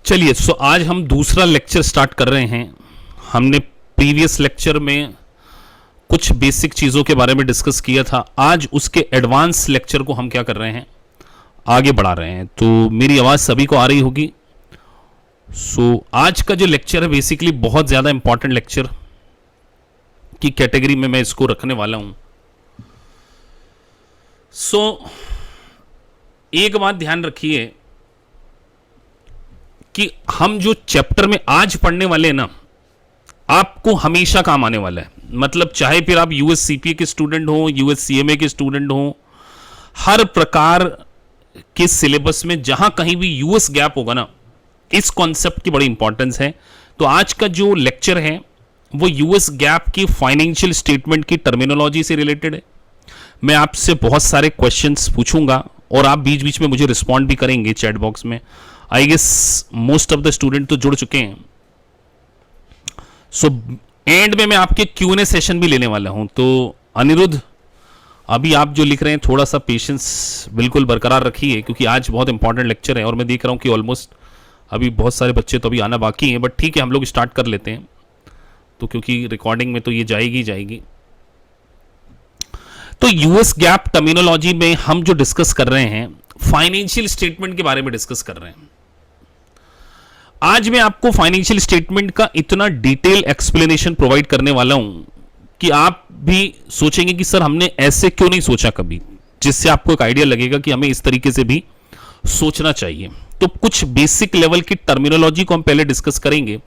चलिए, सो आज हम दूसरा लेक्चर स्टार्ट कर रहे हैं। हमने प्रीवियस लेक्चर में कुछ बेसिक चीज़ों के बारे में डिस्कस किया था। आज उसके एडवांस लेक्चर को हम क्या कर रहे हैं, आगे बढ़ा रहे हैं। तो मेरी आवाज़ सभी को आ रही होगी। सो आज का जो लेक्चर है बेसिकली बहुत ज़्यादा इंपॉर्टेंट लेक्चर की कैटेगरी में मैं इसको रखने वाला हूँ। सो एक बात ध्यान रखिए कि हम जो चैप्टर में आज पढ़ने वाले हैं ना, आपको हमेशा काम आने वाला है। मतलब चाहे फिर आप यूएससीपीए के स्टूडेंट हो, यूएससीएमए के स्टूडेंट हो, हर प्रकार के सिलेबस में जहां कहीं भी यूएस गैप होगा ना, इस कॉन्सेप्ट की बड़ी इंपॉर्टेंस है। तो आज का जो लेक्चर है वो यूएस गैप की फाइनेंशियल स्टेटमेंट की टर्मिनोलॉजी से रिलेटेड है। मैं आपसे बहुत सारे क्वेश्चंस पूछूंगा और आप बीच बीच में मुझे रिस्पॉन्ड भी करेंगे चैट बॉक्स में। I guess most of the student तो जुड़ चुके हैं। सो एंड में मैं आपके क्यूएनए सेशन भी लेने वाला हूं। तो अनिरुद्ध, अभी आप जो लिख रहे हैं थोड़ा सा पेशेंस बिल्कुल बरकरार रखिए, क्योंकि आज बहुत इंपॉर्टेंट लेक्चर है और मैं देख रहा हूं कि ऑलमोस्ट अभी बहुत सारे बच्चे तो अभी आना बाकी हैं। बट ठीक है, हम लोग स्टार्ट कर लेते हैं। तो क्योंकि रिकॉर्डिंग में तो ये जाएगी जाएगी। तो यूएस गैप टर्मिनोलॉजी में हम जो डिस्कस कर रहे हैं, फाइनेंशियल स्टेटमेंट के बारे में डिस्कस कर रहे हैं। आज मैं आपको फाइनेंशियल स्टेटमेंट का इतना डिटेल एक्सप्लेनेशन प्रोवाइड करने वाला हूं कि आप भी सोचेंगे कि सर हमने ऐसे क्यों नहीं सोचा कभी, जिससे आपको एक आइडिया लगेगा कि हमें इस तरीके से भी सोचना चाहिए। तो कुछ बेसिक लेवल की टर्मिनोलॉजी को हम पहले डिस्कस करेंगे।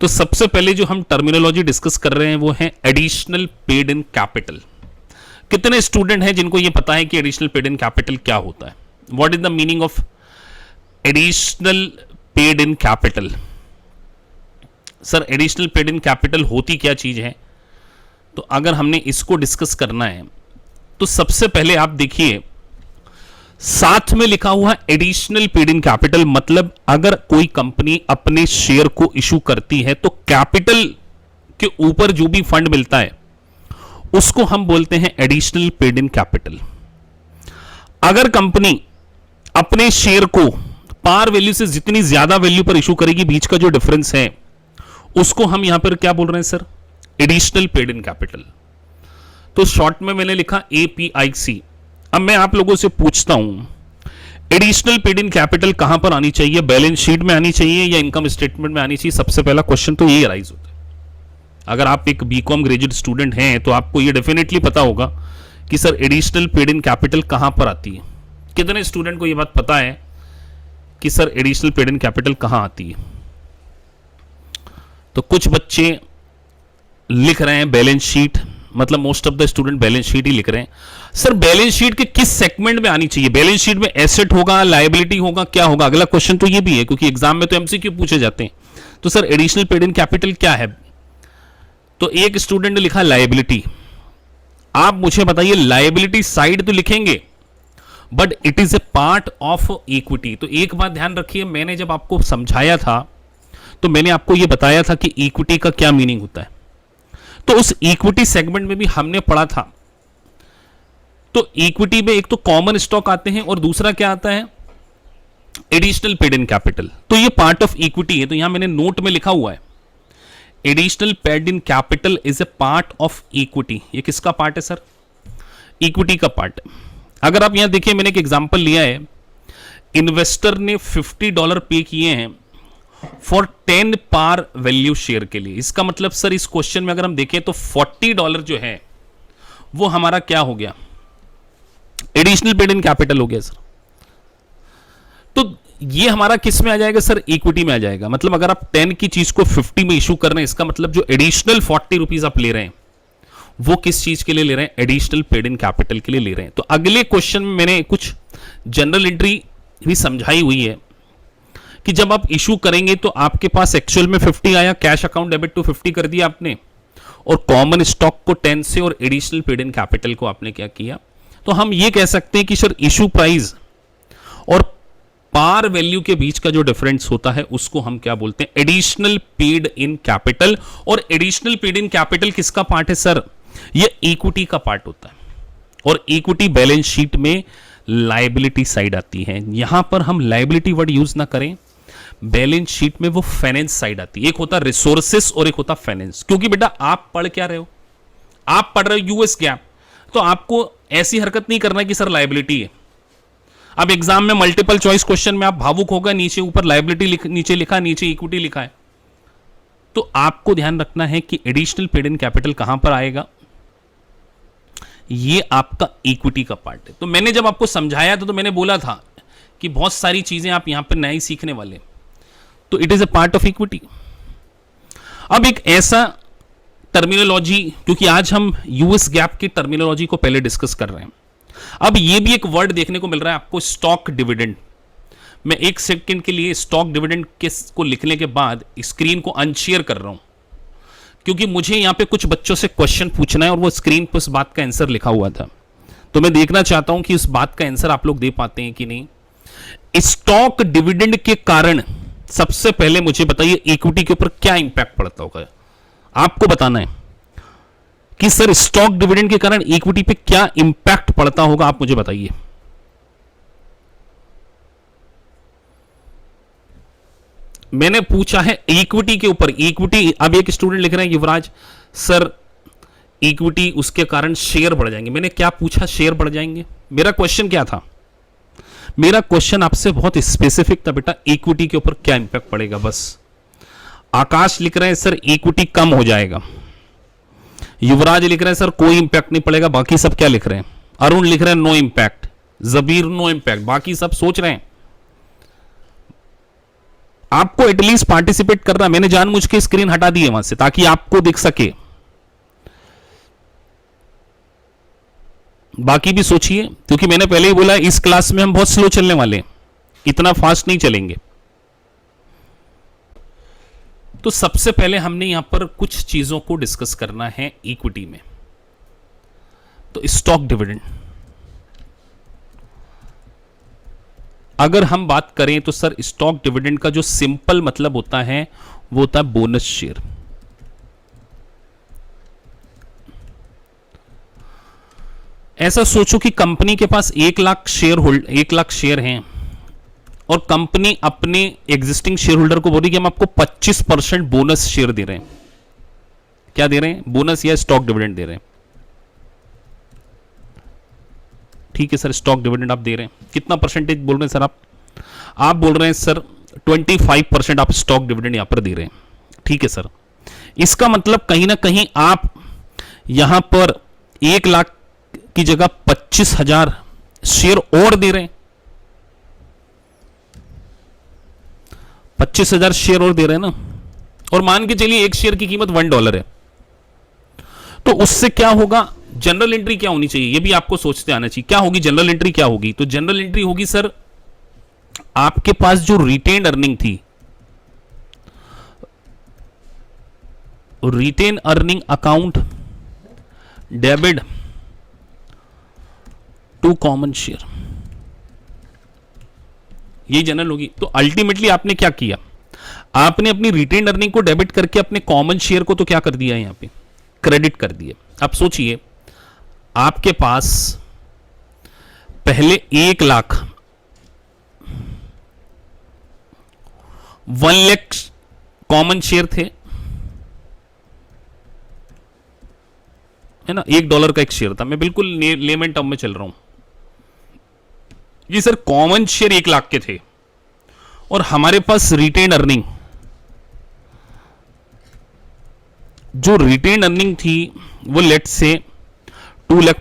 तो सबसे पहले जो हम टर्मिनोलॉजी डिस्कस कर रहे हैं वो है एडिशनल पेड इन कैपिटल। कितने स्टूडेंट हैं जिनको ये पता है कि एडिशनल पेड इन कैपिटल क्या होता है? What is the meaning of additional paid in capital? Sir additional paid in capital होती क्या चीज है? तो अगर हमने इसको डिस्कस करना है तो सबसे पहले आप देखिए, साथ में लिखा हुआ एडिशनल पेड इन कैपिटल, मतलब अगर कोई कंपनी अपने शेयर को इशू करती है तो कैपिटल के ऊपर जो भी फंड मिलता है उसको हम बोलते हैं एडिशनल पेड इन कैपिटल। अगर कंपनी अपने शेयर को पार वैल्यू से जितनी ज्यादा वैल्यू पर इशू करेगी, बीच का जो डिफरेंस है उसको हम यहां पर क्या बोल रहे हैं sir? Additional paid in capital. तो शॉर्ट में मैंने लिखा एपीआईसी। अब मैं आप लोगों से पूछता हूं, एडिशनल पेड इन कैपिटल कहां पर आनी चाहिए? बैलेंस शीट में आनी चाहिए या इनकम स्टेटमेंट में आनी चाहिए? सबसे पहला क्वेश्चन तो यही अराइज होता है। अगर आप एक बीकॉम ग्रेजुएट स्टूडेंट हैं तो आपको यह डेफिनेटली पता होगा कि sir additional paid in capital कहां पर आती है। कितने स्टूडेंट को यह बात पता है कि sir additional paid in capital कहां आती है? तो कुछ बच्चे लिख रहे हैं बैलेंस शीट, मतलब most of the student balance sheet ही लिख रहे हैं। सर बैलेंस शीट के किस सेगमेंट में आनी चाहिए? बैलेंस शीट में एसेट होगा, लायबिलिटी होगा, क्या होगा? अगला क्वेश्चन तो ये भी है, क्योंकि एग्जाम में तो एमसीक्यू पूछे जाते हैं। तो sir additional paid in capital क्या है? तो एक स्टूडेंट ने लिखा लायबिलिटी। आप मुझे बताइए, लायबिलिटी साइड तो लिखेंगे but it is a part of equity. तो एक बात ध्यान रखिए, मैंने जब आपको समझाया था तो मैंने आपको यह बताया था कि इक्विटी का क्या मीनिंग होता है। तो उस इक्विटी सेगमेंट में भी हमने पढ़ा था। तो इक्विटी में एक तो कॉमन स्टॉक आते हैं और दूसरा क्या आता है? Additional paid in capital. तो ये पार्ट ऑफ इक्विटी है। तो यहां मैंने नोट में लिखा हुआ है additional paid in capital is a part of equity. ये किसका पार्ट है सर? इक्विटी का पार्ट है। अगर आप यहां देखिए, मैंने एक एग्जांपल लिया है, इन्वेस्टर ने $50 पे किए हैं फॉर 10 पार वैल्यू शेयर के लिए। इसका मतलब सर इस क्वेश्चन में अगर हम देखें तो $40 जो है वो हमारा क्या हो गया? एडिशनल पेड इन कैपिटल हो गया सर। तो ये हमारा किस में आ जाएगा सर? इक्विटी में आ जाएगा। मतलब अगर आप 10 की चीज को 50 में इशू कर रहे हैं, इसका मतलब जो एडिशनल ₹40 आप ले रहे हैं वो किस चीज के लिए ले रहे हैं? एडिशनल पेड इन कैपिटल के लिए ले रहे हैं। तो अगले क्वेश्चन में मैंने कुछ जनरल एंट्री भी समझाई हुई है कि जब आप इशू करेंगे तो आपके पास एक्चुअल में 50 आया, कैश अकाउंट डेबिट टू 50 कर दिया आपने, और कॉमन स्टॉक को 10 से और एडिशनल पेड इन कैपिटल को आपने क्या किया? तो हम ये कह सकते हैं कि सर इशू प्राइस और पार वैल्यू के बीच का जो डिफरेंस होता है उसको हम क्या बोलते हैं? Additional paid in capital. और एडिशनल पेड इन कैपिटल किसका पार्ट है सर? ये इक्विटी का पार्ट होता है। और इक्विटी बैलेंस शीट में लायबिलिटी साइड आती है। यहां पर हम लायबिलिटी वर्ड यूज ना करें, बैलेंस शीट में वो फाइनेंस साइड आती है, एक होता रिसोर्सेस और एक होता फाइनेंस। क्योंकि बेटा आप पढ़ क्या रहे हो, आप पढ़ रहे हो यूएस गैप, तो आपको ऐसी हरकत नहीं करना कि सर लायबिलिटी है। अब एग्जाम में मल्टीपल चॉइस क्वेश्चन में आप भावुक होगा, नीचे ऊपर लायबिलिटी नीचे लिखा, नीचे इक्विटी लिखा है, तो आपको ध्यान रखना है कि एडिशनल पेड इन कैपिटल कहां पर आएगा, ये आपका इक्विटी का पार्ट है। तो मैंने जब आपको समझाया था तो मैंने बोला था कि बहुत सारी चीजें आप यहां पर नई सीखने वाले, तो it is a part of equity. अब एक ऐसा टर्मिनोलॉजी, क्योंकि आज हम यूएस गैप की टर्मिनोलॉजी को पहले डिस्कस कर रहे हैं, अब ये भी एक वर्ड देखने को मिल रहा है आपको, स्टॉक डिविडेंड। मैं एक सेकंड के लिए स्टॉक डिविडेंड को लिखने के बाद स्क्रीन को अनशेयर कर रहा हूं, क्योंकि मुझे यहां पे कुछ बच्चों से क्वेश्चन पूछना है और वो स्क्रीन पर उस बात का आंसर लिखा हुआ था, तो मैं देखना चाहता हूं कि उस बात का आंसर आप लोग दे पाते हैं कि नहीं। स्टॉक डिविडेंड के कारण सबसे पहले मुझे बताइए इक्विटी के ऊपर क्या इंपैक्ट पड़ता होगा, आपको बताना है कि सर स्टॉक डिविडेंड के कारण इक्विटी पे क्या इंपैक्ट पड़ता होगा, आप मुझे बताइए। मैंने पूछा है इक्विटी के ऊपर, इक्विटी। अब एक स्टूडेंट लिख रहे हैं युवराज सर इक्विटी उसके कारण शेयर बढ़ जाएंगे। मैंने क्या पूछा, शेयर बढ़ जाएंगे? मेरा क्वेश्चन क्या था, मेरा क्वेश्चन आपसे बहुत स्पेसिफिक था बेटा, इक्विटी के ऊपर क्या इंपैक्ट पड़ेगा बस। आकाश लिख रहे हैं सर इक्विटी कम हो जाएगा, युवराज लिख रहे हैं सर कोई इंपैक्ट नहीं पड़ेगा, बाकी सब क्या लिख रहे हैं, अरुण लिख रहे हैं no impact, Jabir no impact, बाकी सब सोच रहे हैं। आपको एटलीस्ट पार्टिसिपेट करना, मैंने जानबूझ के स्क्रीन हटा दी है वहां से ताकि आपको दिख सके, बाकी भी सोचिए, क्योंकि मैंने पहले ही बोला इस क्लास में हम बहुत स्लो चलने वाले हैं, इतना फास्ट नहीं चलेंगे। तो सबसे पहले हमने यहां पर कुछ चीजों को डिस्कस करना है इक्विटी में। तो स्टॉक डिविडेंड, अगर हम बात करें तो सर स्टॉक डिविडेंड का जो सिंपल मतलब होता है वो होता है बोनस शेयर। ऐसा सोचो कि कंपनी के पास 1 लाख शेयर हैं और कंपनी अपने एग्जिस्टिंग शेयर होल्डर को बोल रही कि हम आपको 25% बोनस शेयर दे रहे हैं। क्या दे रहे हैं? बोनस या स्टॉक डिविडेंड दे रहे हैं। ठीक है सर, स्टॉक डिविडेंड आप दे रहे हैं, कितना परसेंटेज बोल रहे हैं सर आप बोल रहे हैं सर 25% आप स्टॉक डिविडेंड यहां पर दे रहे हैं। ठीक है सर, इसका मतलब कहीं ना कहीं आप यहां पर 1 लाख की जगह 25,000 शेयर और दे रहे हैं, 25,000 शेयर और दे रहे हैं ना। और मान के चलिए एक शेयर की कीमत $1 है, तो उससे क्या होगा, जनरल एंट्री क्या होनी चाहिए, ये भी आपको सोचते आना चाहिए। क्या होगी जनरल एंट्री, क्या होगी? तो जनरल एंट्री होगी सर, आपके पास जो रिटेन अर्निंग थी, retain earning account debit to common share, ये जनरल होगी। तो अल्टीमेटली आपने क्या किया, आपने अपनी रिटेन अर्निंग को डेबिट करके अपने कॉमन शेयर को तो क्या कर दिया, यहां पे क्रेडिट कर दिया। अब सोचिए आपके पास पहले 1 लाख 1 लाख कॉमन शेयर थे, है ना, $1 का एक शेयर था। मैं बिल्कुल लेमन टर्म में चल रहा हूं। ये सर कॉमन शेयर 1 लाख के थे और हमारे पास रिटेन अर्निंग, जो रिटेन अर्निंग थी वो लेट से 2 लाख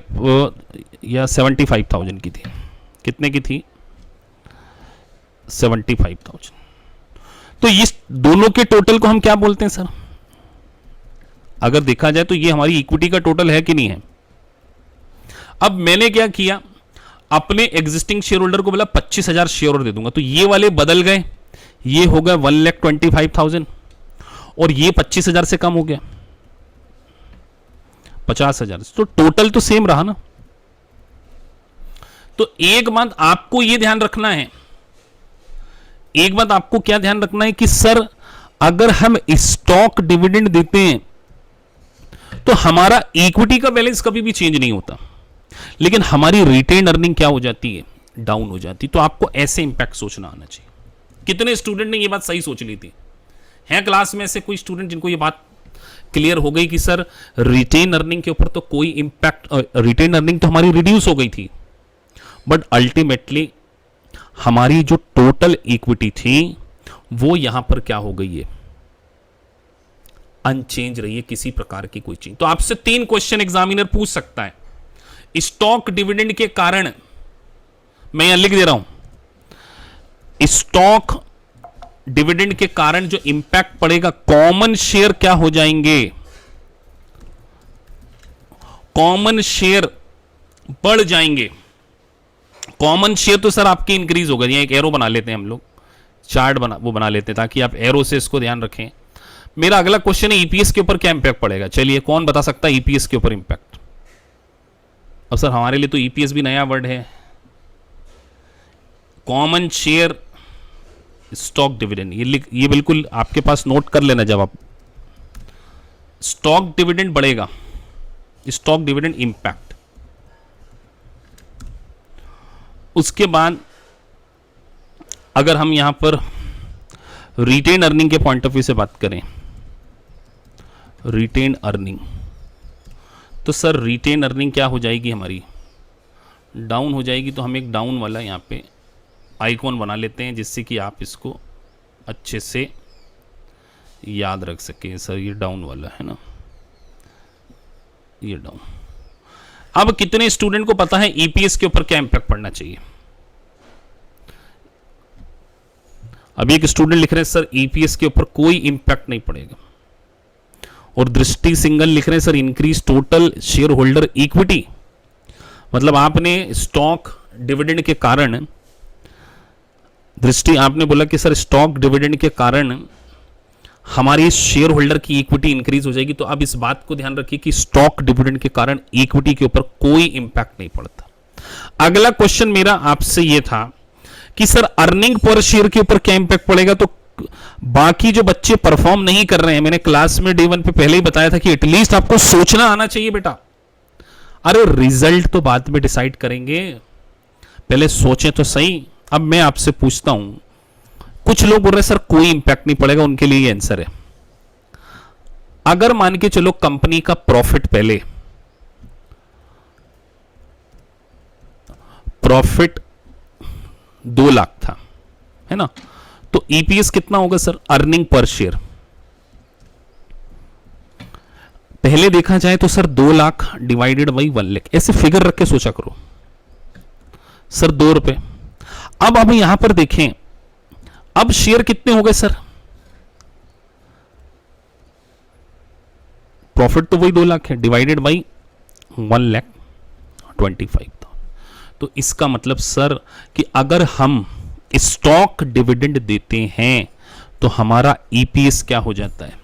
या 75,000 की थी। कितने की थी? 75,000। तो इस दोनों के टोटल को हम क्या बोलते हैं सर? अगर देखा जाए तो ये हमारी इक्विटी का टोटल है कि नहीं है। अब मैंने क्या किया, अपने एग्जिस्टिंग शेयर होल्डर को बोला 25,000 शेयर और दे दूंगा, तो ये वाले बदल गए, ये हो गया 1,25,000 और ये 25,000 से कम हो गया 50,000, तो टोटल तो सेम रहा ना। तो एक बात आपको यह ध्यान रखना है, एक बात आपको क्या ध्यान रखना है कि सर अगर हम स्टॉक डिविडेंड देते हैं तो हमारा इक्विटी का बैलेंस कभी भी चेंज नहीं होता, लेकिन हमारी रिटेन अर्निंग क्या हो जाती है, डाउन हो जाती। तो आपको ऐसे इंपैक्ट सोचना आना चाहिए। कितने स्टूडेंट ने ये बात सही सोच ली थी? हैं क्लास में ऐसे कोई स्टूडेंट जिनको ये बात क्लियर हो गई कि सर रिटेन अर्निंग के ऊपर तो कोई इंपैक्ट, रिटेन अर्निंग तो हमारी रिड्यूस हो गई थी, बट अल्टीमेटली हमारी जो टोटल इक्विटी थी वो यहां पर क्या हो गई है, अनचेंज रही है, किसी प्रकार की कोई चेंज। तो आपसे 3 क्वेश्चन एग्जामिनर पूछ सकता है। स्टॉक डिविडेंड के कारण, मैं यहां लिख दे रहा हूं, स्टॉक डिविडेंड के कारण जो इंपैक्ट पड़ेगा, कॉमन शेयर क्या हो जाएंगे, कॉमन शेयर बढ़ जाएंगे। कॉमन शेयर तो सर आपके इंक्रीज होगा। यहां एक एरो बना लेते हैं हम लोग, चार्ट बना लेते हैं ताकि आप एरो से इसको ध्यान रखें। मेरा अगला क्वेश्चन है ईपीएस के ऊपर क्या इंपैक्ट पड़ेगा। चलिए कौन बता सकता है ईपीएस के ऊपर इंपैक्ट? अब सर हमारे लिए तो ईपीएस भी नया वर्ड है। कॉमन शेयर स्टॉक डिविडेंड, ये बिल्कुल आपके पास नोट कर लेना। जब आप स्टॉक डिविडेंड बढ़ेगा, स्टॉक डिविडेंड इंपैक्ट, उसके बाद अगर हम यहां पर रिटेन अर्निंग के पॉइंट ऑफ व्यू से बात करें, रिटेन अर्निंग, तो सर रिटेन अर्निंग क्या हो जाएगी हमारी, डाउन हो जाएगी। तो हम एक डाउन वाला यहां पे आइकॉन बना लेते हैं जिससे कि आप इसको अच्छे से याद रख सकें। सर ये डाउन वाला है ना, ये डाउन। अब कितने स्टूडेंट को पता है ईपीएस के ऊपर क्या इंपैक्ट पड़ना चाहिए? अभी एक स्टूडेंट लिख रहे हैं सर ईपीएस के ऊपर कोई इंपैक्ट नहीं पड़ेगा, और दृष्टि सिंगल लिख रहे हैं sir increase total share holder equity. मतलब आपने स्टॉक डिविडेंड के कारण, दृष्टि आपने बोला कि सर स्टॉक डिविडेंड के कारण हमारी शेयर होल्डर की इक्विटी इंक्रीज हो जाएगी। तो अब इस बात को ध्यान रखिए कि स्टॉक डिविडेंड के कारण इक्विटी के ऊपर कोई इंपैक्ट नहीं पड़ता। अगला क्वेश्चन मेरा आपसे यह था कि सर अर्निंग पर शेयर के ऊपर क्या इंपैक्ट पड़ेगा। तो बाकी जो बच्चे परफॉर्म नहीं कर रहे हैं, मैंने क्लास में डे 1 पे पहले ही बताया था कि एटलीस्ट आपको सोचना आना चाहिए बेटा। अरे रिजल्ट तो बाद में डिसाइड करेंगे, पहले सोचें तो सही। अब मैं आपसे पूछता हूं, कुछ लोग बोल रहे हैं सर कोई इंपैक्ट नहीं पड़ेगा, उनके लिए ये आंसर है। अगर मान के चलो कंपनी का प्रॉफिट, पहले प्रॉफिट 2 लाख था, है ना, तो ईपीएस कितना होगा सर, अर्निंग पर शेयर। पहले देखा जाए तो sir 2 lakh divided by 1 lakh, ऐसे फिगर रख के सोचा करो सर, 2 रुपए। अब यहां पर देखें, अब शेयर कितने हो गए सर, प्रॉफिट तो वही 2 लाख है, डिवाइडेड बाई 1,25,000। तो इसका मतलब सर कि अगर हम स्टॉक डिविडेंड देते हैं तो हमारा ईपीएस क्या हो जाता है,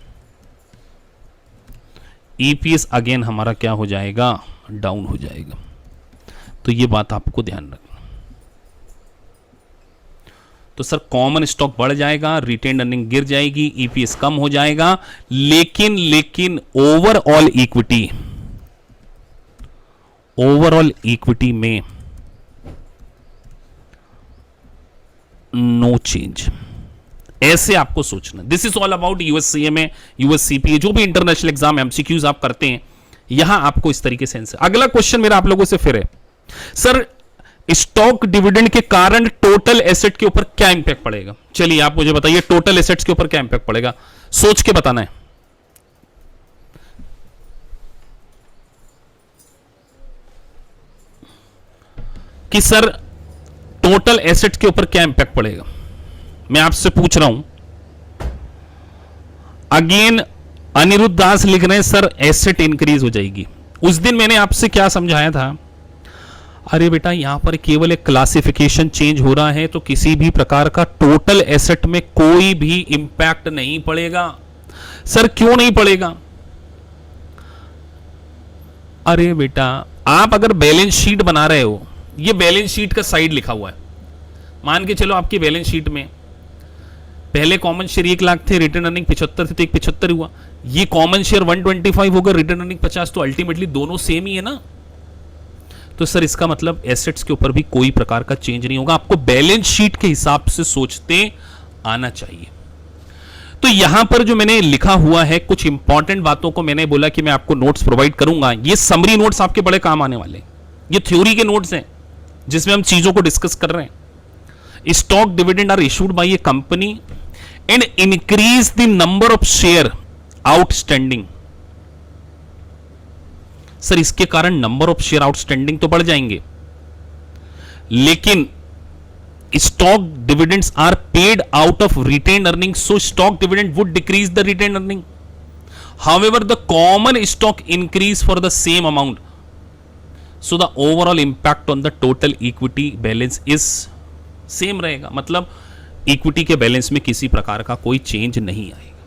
ईपीएस अगेन हमारा क्या हो जाएगा, डाउन हो जाएगा। तो ये बात आपको ध्यान रखना। तो सर कॉमन स्टॉक बढ़ जाएगा, रिटेन अर्निंग गिर जाएगी, ईपीएस कम हो जाएगा, लेकिन ओवरऑल इक्विटी में नो चेंज। ऐसे आपको सोचना। This is all about USCMA, USCPA, जो भी इंटरनेशनल एग्जाम एमसीक्यूज आप करते हैं, यहां आपको इस तरीके से आंसर। अगला क्वेश्चन मेरा आप लोगों से फिर है, सर स्टॉक डिविडेंड के कारण टोटल एसेट के ऊपर क्या इंपैक्ट पड़ेगा। चलिए आप मुझे बताइए टोटल एसेट्स के ऊपर क्या इंपैक्ट पड़ेगा, सोच के बताना है। कि सर टोटल एसेट के ऊपर क्या इंपैक्ट पड़ेगा, मैं आपसे पूछ रहा हूं। अगेन अनिरुद्ध दास लिख रहे हैं सर एसेट इंक्रीज हो जाएगी। उस दिन मैंने आपसे क्या समझाया था, अरे बेटा यहां पर केवल एक क्लासिफिकेशन चेंज हो रहा है, तो किसी भी प्रकार का टोटल एसेट में कोई भी इंपैक्ट नहीं पड़ेगा। सर क्यों नहीं पड़ेगा? अरे बेटा आप अगर बैलेंस शीट बना रहे हो, ये बैलेंस शीट का साइड लिखा हुआ है, मान के चलो आपकी बैलेंस शीट में पहले कॉमन शेयर 1 लाख थे, रिटर्न अर्निंग 75 थे, तो 75 हुआ। ये कॉमन शेयर 125 होगा, रिटर्न अर्निंग 50, तो अल्टीमेटली दोनों सेम ही है ना। तो सर इसका मतलब एसेट्स के ऊपर भी कोई प्रकार का चेंज नहीं होगा। आपको बैलेंस शीट के हिसाब से सोचते आना चाहिए। तो यहां पर जो मैंने लिखा हुआ है, कुछ इंपॉर्टेंट बातों को मैंने बोला कि मैं आपको नोट्स प्रोवाइड करूंगा। ये समरी नोट्स आपके बड़े काम आने वाले हैं। ये थ्योरी के नोट्स हैं जिसमें हम चीजों को डिस्कस कर रहे हैं। Stock dividend are issued by a company and increase the number of share outstanding. Sir इसके कारण नंबर ऑफ शेयर आउटस्टैंडिंग तो बढ़ जाएंगे, लेकिन stock dividends are paid out of retained earnings, so stock dividend would decrease the retained earning. However, the common stock increase for the same amount, so the overall impact on the total equity balance is same रहेगा। मतलब equity के balance में किसी प्रकार का कोई change नहीं आएगा।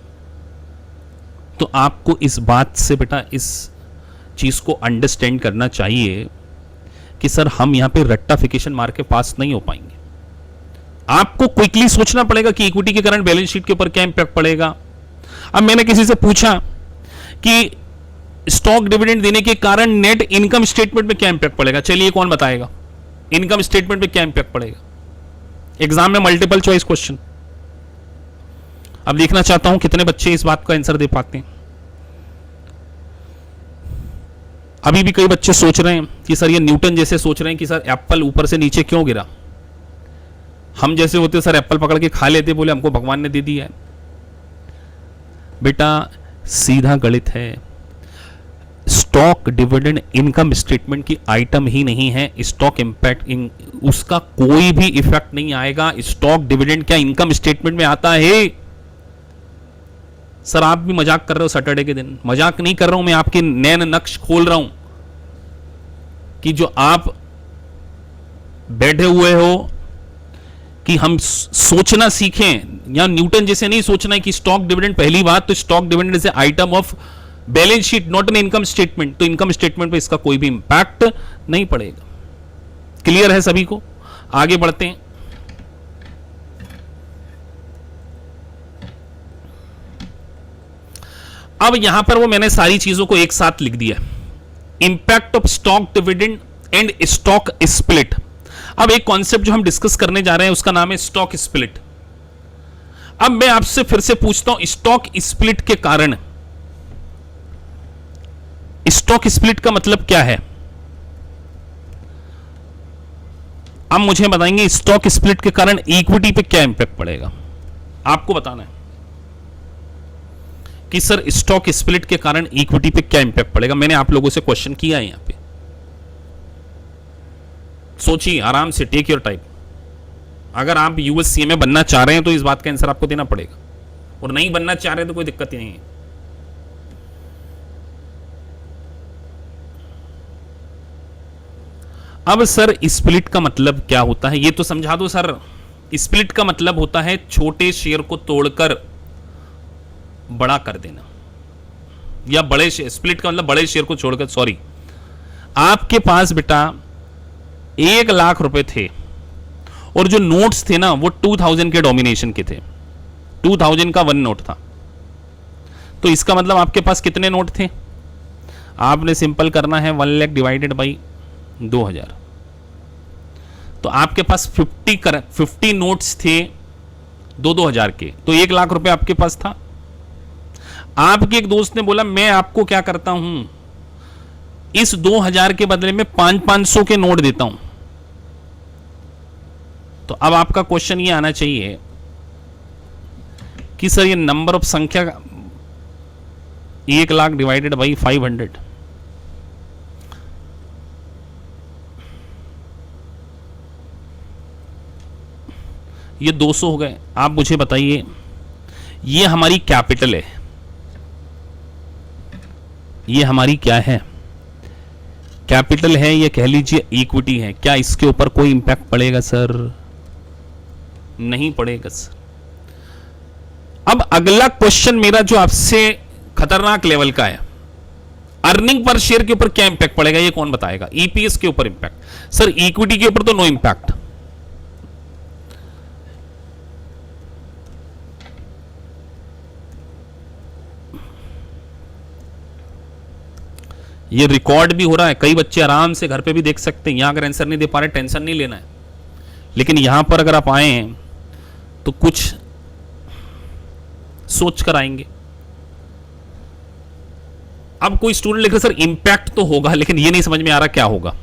तो आपको इस बात से बेटा इस चीज को अंडरस्टैंड करना चाहिए कि सर हम यहां पे रट्टाफिकेशन मार के पास नहीं हो पाएंगे। आपको क्विकली सोचना पड़ेगा कि इक्विटी के कारण बैलेंस शीट के ऊपर क्या इंपैक्ट पड़ेगा। अब मैंने किसी से पूछा कि स्टॉक डिविडेंड देने के कारण नेट इनकम स्टेटमेंट में क्या इंपैक्ट पड़ेगा, चलिए कौन बताएगा इनकम स्टेटमेंट में क्या इंपैक्ट पड़ेगा। एग्जाम में मल्टीपल चॉइस क्वेश्चन। अब देखना चाहता हूं कितने बच्चे इस बात का आंसर दे पाते हैं। अभी भी कई बच्चे सोच रहे हैं कि सर ये न्यूटन जैसे सोच रहे हैं कि सर एप्पल ऊपर से नीचे क्यों गिरा। हम जैसे होते सर एप्पल पकड़ के खा लेते, बोले हमको भगवान ने दे दिया है। बेटा सीधा गणित है। स्टॉक डिविडेंड इनकम स्टेटमेंट की आइटम ही नहीं है। स्टॉक इंपैक्ट उसका कोई भी इफेक्ट नहीं आएगा। स्टॉक डिविडेंड क्या इनकम स्टेटमेंट में आता है? सर आप भी मजाक कर रहे हो सैटरडे के दिन। मजाक नहीं कर रहा हूं मैं, आपके नैन नक्श खोल रहा हूं कि जो आप बैठे हुए हो कि हम सोचना सीखें। या न्यूटन जैसे नहीं सोचना है कि स्टॉक डिविडेंड, पहली बात तो stock dividend is a item of balance sheet, not an income statement. तो इनकम स्टेटमेंट पे इसका कोई भी इंपैक्ट नहीं पड़ेगा। क्लियर है सभी को? आगे बढ़ते हैं। अब यहां पर वो मैंने सारी चीजों को एक साथ लिख दिया। Impact of stock dividend and stock split. अब एक कॉन्सेप्ट जो हम डिस्कस करने जा रहे हैं उसका नाम है स्टॉक स्प्लिट। अब मैं आपसे फिर से पूछता हूं, स्टॉक स्प्लिट के कारण, स्टॉक स्प्लिट का मतलब क्या है? अब मुझे बताएंगे स्टॉक स्प्लिट के कारण इक्विटी पे क्या इंपैक्ट पड़ेगा। आपको बताना है कि सर स्टॉक स्प्लिट के कारण इक्विटी पे क्या इंपैक्ट पड़ेगा। मैंने आप लोगों से क्वेश्चन किया है, यहां पे सोचिए आराम से, टेक योर टाइम। अगर आप यूएससी में बनना चाह रहे हैं तो इस बात का आंसर आपको देना पड़ेगा, और नहीं बनना चाह रहे तो कोई दिक्कत ही नहीं है। अब सर स्प्लिट का मतलब क्या होता है ये तो समझा दो सर। स्प्लिट का मतलब होता है छोटे शेयर को तोड़कर बड़ा कर देना, या बड़े शेयर, स्प्लिट का मतलब बड़े शेयर को छोड़कर, सॉरी, आपके पास बेटा 1 लाख रुपए थे और जो नोट्स थे ना वो 2000 के डोमिनेशन के थे। 2000 का 1 नोट था। तो इसका मतलब आपके पास कितने नोट थे? आपने सिंपल करना है 1 लाख डिवाइडेड बाई 2000। तो आपके पास 50 नोट्स थे 2-2000 के, तो 1 लाख रुपए आपके पास था। आपके एक दोस्त ने बोला मैं आपको क्या करता हूं, इस 2000 के बदले में 500 के नोट देता हूं। तो अब आपका क्वेश्चन ये आना चाहिए कि सर ये नंबर ऑफ संख्या 1 लाख डिवाइडेड बाई 500, ये 200 हो गए। आप मुझे बताइए, ये हमारी कैपिटल है, ये हमारी क्या है? कैपिटल है, ये कह लीजिए इक्विटी है। क्या इसके ऊपर कोई इंपैक्ट पड़ेगा सर? नहीं पड़ेगा सर। अब अगला क्वेश्चन मेरा जो आपसे खतरनाक लेवल का है, अर्निंग पर शेयर के ऊपर क्या इंपैक्ट पड़ेगा ये कौन बताएगा? ईपीएस के ऊपर इंपैक्ट। सर इक्विटी के ऊपर तो नो इंपैक्ट। ये रिकॉर्ड भी हो रहा है, कई बच्चे आराम से घर पे भी देख सकते हैं। यहां अगर आंसर नहीं दे पा रहे टेंशन नहीं लेना है, लेकिन यहां पर अगर आप आए तो कुछ सोच कर आएंगे। अब कोई स्टूडेंट लिख रहे सर इंपैक्ट तो होगा, लेकिन ये नहीं समझ में आ रहा क्या होगा।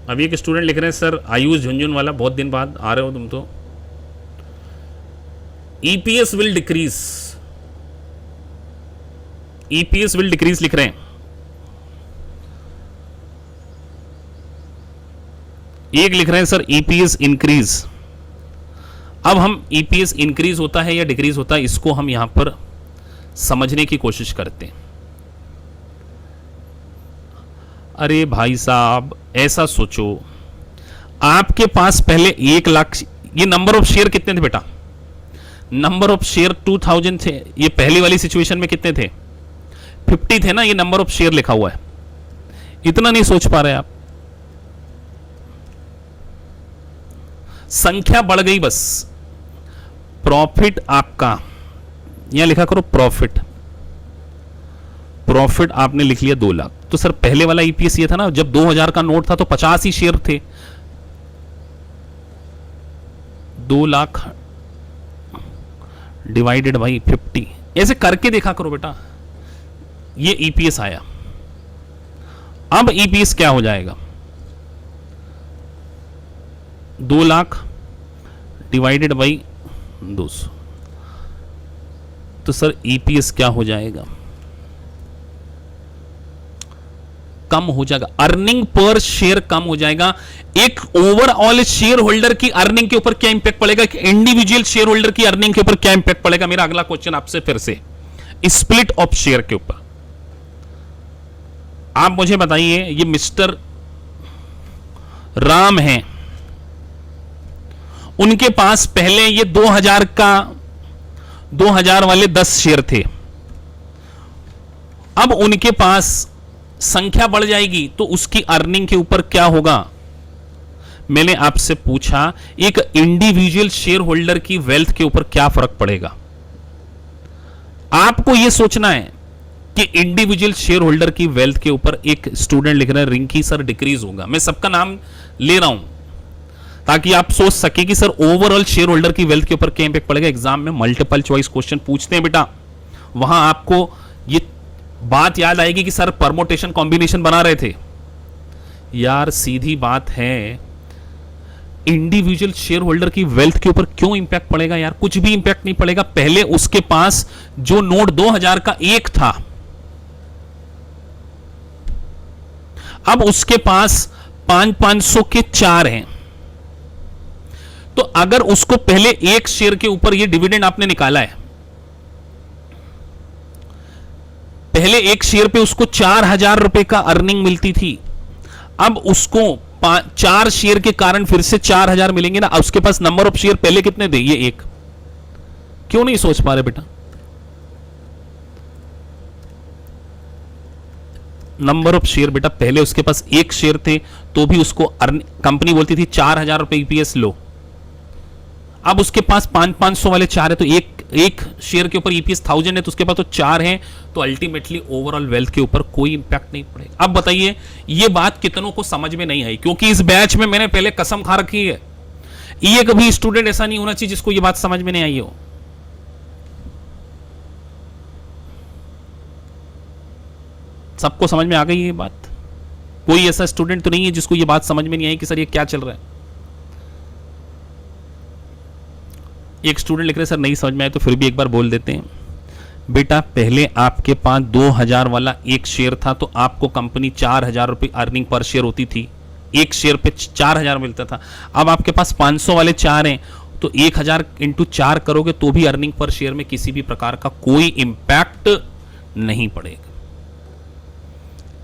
अभी एक स्टूडेंट लिख रहे हैं सर आयुष झुंझुन वाला, बहुत दिन बाद आ रहे हो तुम तो, EPS will decrease, EPS will decrease लिख रहे हैं। एक लिख रहे हैं सर ईपीएस इंक्रीज। अब हम ईपीएस इंक्रीज होता है या डिक्रीज होता है, इसको हम यहां पर समझने की कोशिश करते हैं। अरे भाई साहब ऐसा सोचो, आपके पास पहले 1 लाख, ये नंबर ऑफ शेयर कितने थे बेटा? नंबर ऑफ शेयर 2000 थे। ये पहली वाली सिचुएशन में कितने थे? 50 थे ना। ये नंबर ऑफ शेयर लिखा हुआ है, इतना नहीं सोच पा रहे आप। संख्या बढ़ गई बस। प्रॉफिट आपका, यहां लिखा करो प्रॉफिट, प्रॉफिट आपने लिख लिया 2 लाख। तो सर पहले वाला ईपीएस ये था ना, जब 2000 का नोट था तो 50 ही शेयर थे। 2 लाख डिवाइडेड बाई 50, ऐसे करके देखा करो बेटा, ये ईपीएस आया। अब ईपीएस क्या हो जाएगा? 2 लाख डिवाइडेड बाई 200, तो सर ईपीएस क्या हो जाएगा? कम हो जाएगा, अर्निंग पर शेयर कम हो जाएगा। एक ओवरऑल शेयर होल्डर की अर्निंग के ऊपर क्या इंपैक्ट पड़ेगा, इंडिविजुअल शेयर होल्डर की अर्निंग के ऊपर क्या इंपैक्ट पड़ेगा? मेरा अगला क्वेश्चन आपसे फिर से स्प्लिट ऑफ शेयर के ऊपर। आप मुझे बताइए, ये मिस्टर राम हैं, उनके पास पहले ये 2000 वाले 10 शेयर थे। अब उनके पास संख्या बढ़ जाएगी तो उसकी अर्निंग के ऊपर क्या होगा? मैंने आपसे पूछा एक इंडिविजुअल शेयर होल्डर की वेल्थ के ऊपर क्या फर्क पड़ेगा। आपको यह सोचना है कि इंडिविजुअल शेयर होल्डर की वेल्थ के ऊपर एक स्टूडेंट लिख रहा है रिंकी सर डिक्रीज होगा। मैं सबका नाम ले रहा हूं ताकि आप सोच सके कि सर ओवरऑल शेयर होल्डर की वेल्थ के ऊपर क्या इंपैक्ट पड़ेगा। एग्जाम में मल्टीपल चॉइस क्वेश्चन पूछते हैं बेटा, वहां आपको ये बात याद आएगी कि सर परमोटेशन कॉम्बिनेशन बना रहे थे। यार सीधी बात है, इंडिविजुअल शेयर होल्डर की वेल्थ के ऊपर क्यों इंपैक्ट पड़ेगा यार? कुछ भी इंपैक्ट नहीं पड़ेगा। पहले उसके पास जो नोट 2000 का 1 था, अब उसके पास 500 के 4 हैं। तो अगर उसको पहले 1 शेयर के ऊपर ये डिविडेंड आपने निकाला है, पहले 1 शेयर पे उसको 4000 रुपए का अर्निंग मिलती थी, अब उसको 4 शेयर के कारण फिर से 4000 मिलेंगे ना। अब उसके पास नंबर ऑफ शेयर पहले कितने थे? ये 1। क्यों नहीं सोच पा रहे बेटा? नंबर ऑफ शेयर बेटा, पहले उसके पास 1 शेयर थे तो भी उसको कंपनी बोलती थी 4000 रुपए ईपीएस लो। अब उसके पास 500 वाले 4 है तो एक शेयर के ऊपर ईपीएस 1000 है तो उसके पास तो 4 है, तो अल्टीमेटली ओवरऑल वेल्थ के ऊपर कोई इंपैक्ट नहीं पड़ेगा। अब बताइए ये बात कितनों को समझ में नहीं आई? क्योंकि इस बैच में मैंने पहले कसम खा रखी है, ये कभी स्टूडेंट ऐसा नहीं होना चाहिए जिसको ये बात समझ में नहीं आई हो। सबको समझ में आ गई ये बात? कोई ऐसा स्टूडेंट तो नहीं है जिसको ये बात समझ में नहीं आई कि सर ये क्या चल रहा है? एक स्टूडेंट लिख रहे सर नहीं समझ में आए तो फिर भी एक बार बोल देते हैं। बेटा पहले आपके पास 2000 वाला 1 शेयर था तो आपको कंपनी 4000 रुपए अर्निंग पर शेयर होती थी, 1 शेयर पे 4000 मिलता था। अब आपके पास 500 वाले 4 हैं तो 1000 इंटू 4 करोगे तो भी अर्निंग पर शेयर में किसी भी प्रकार का कोई इंपैक्ट नहीं पड़ेगा।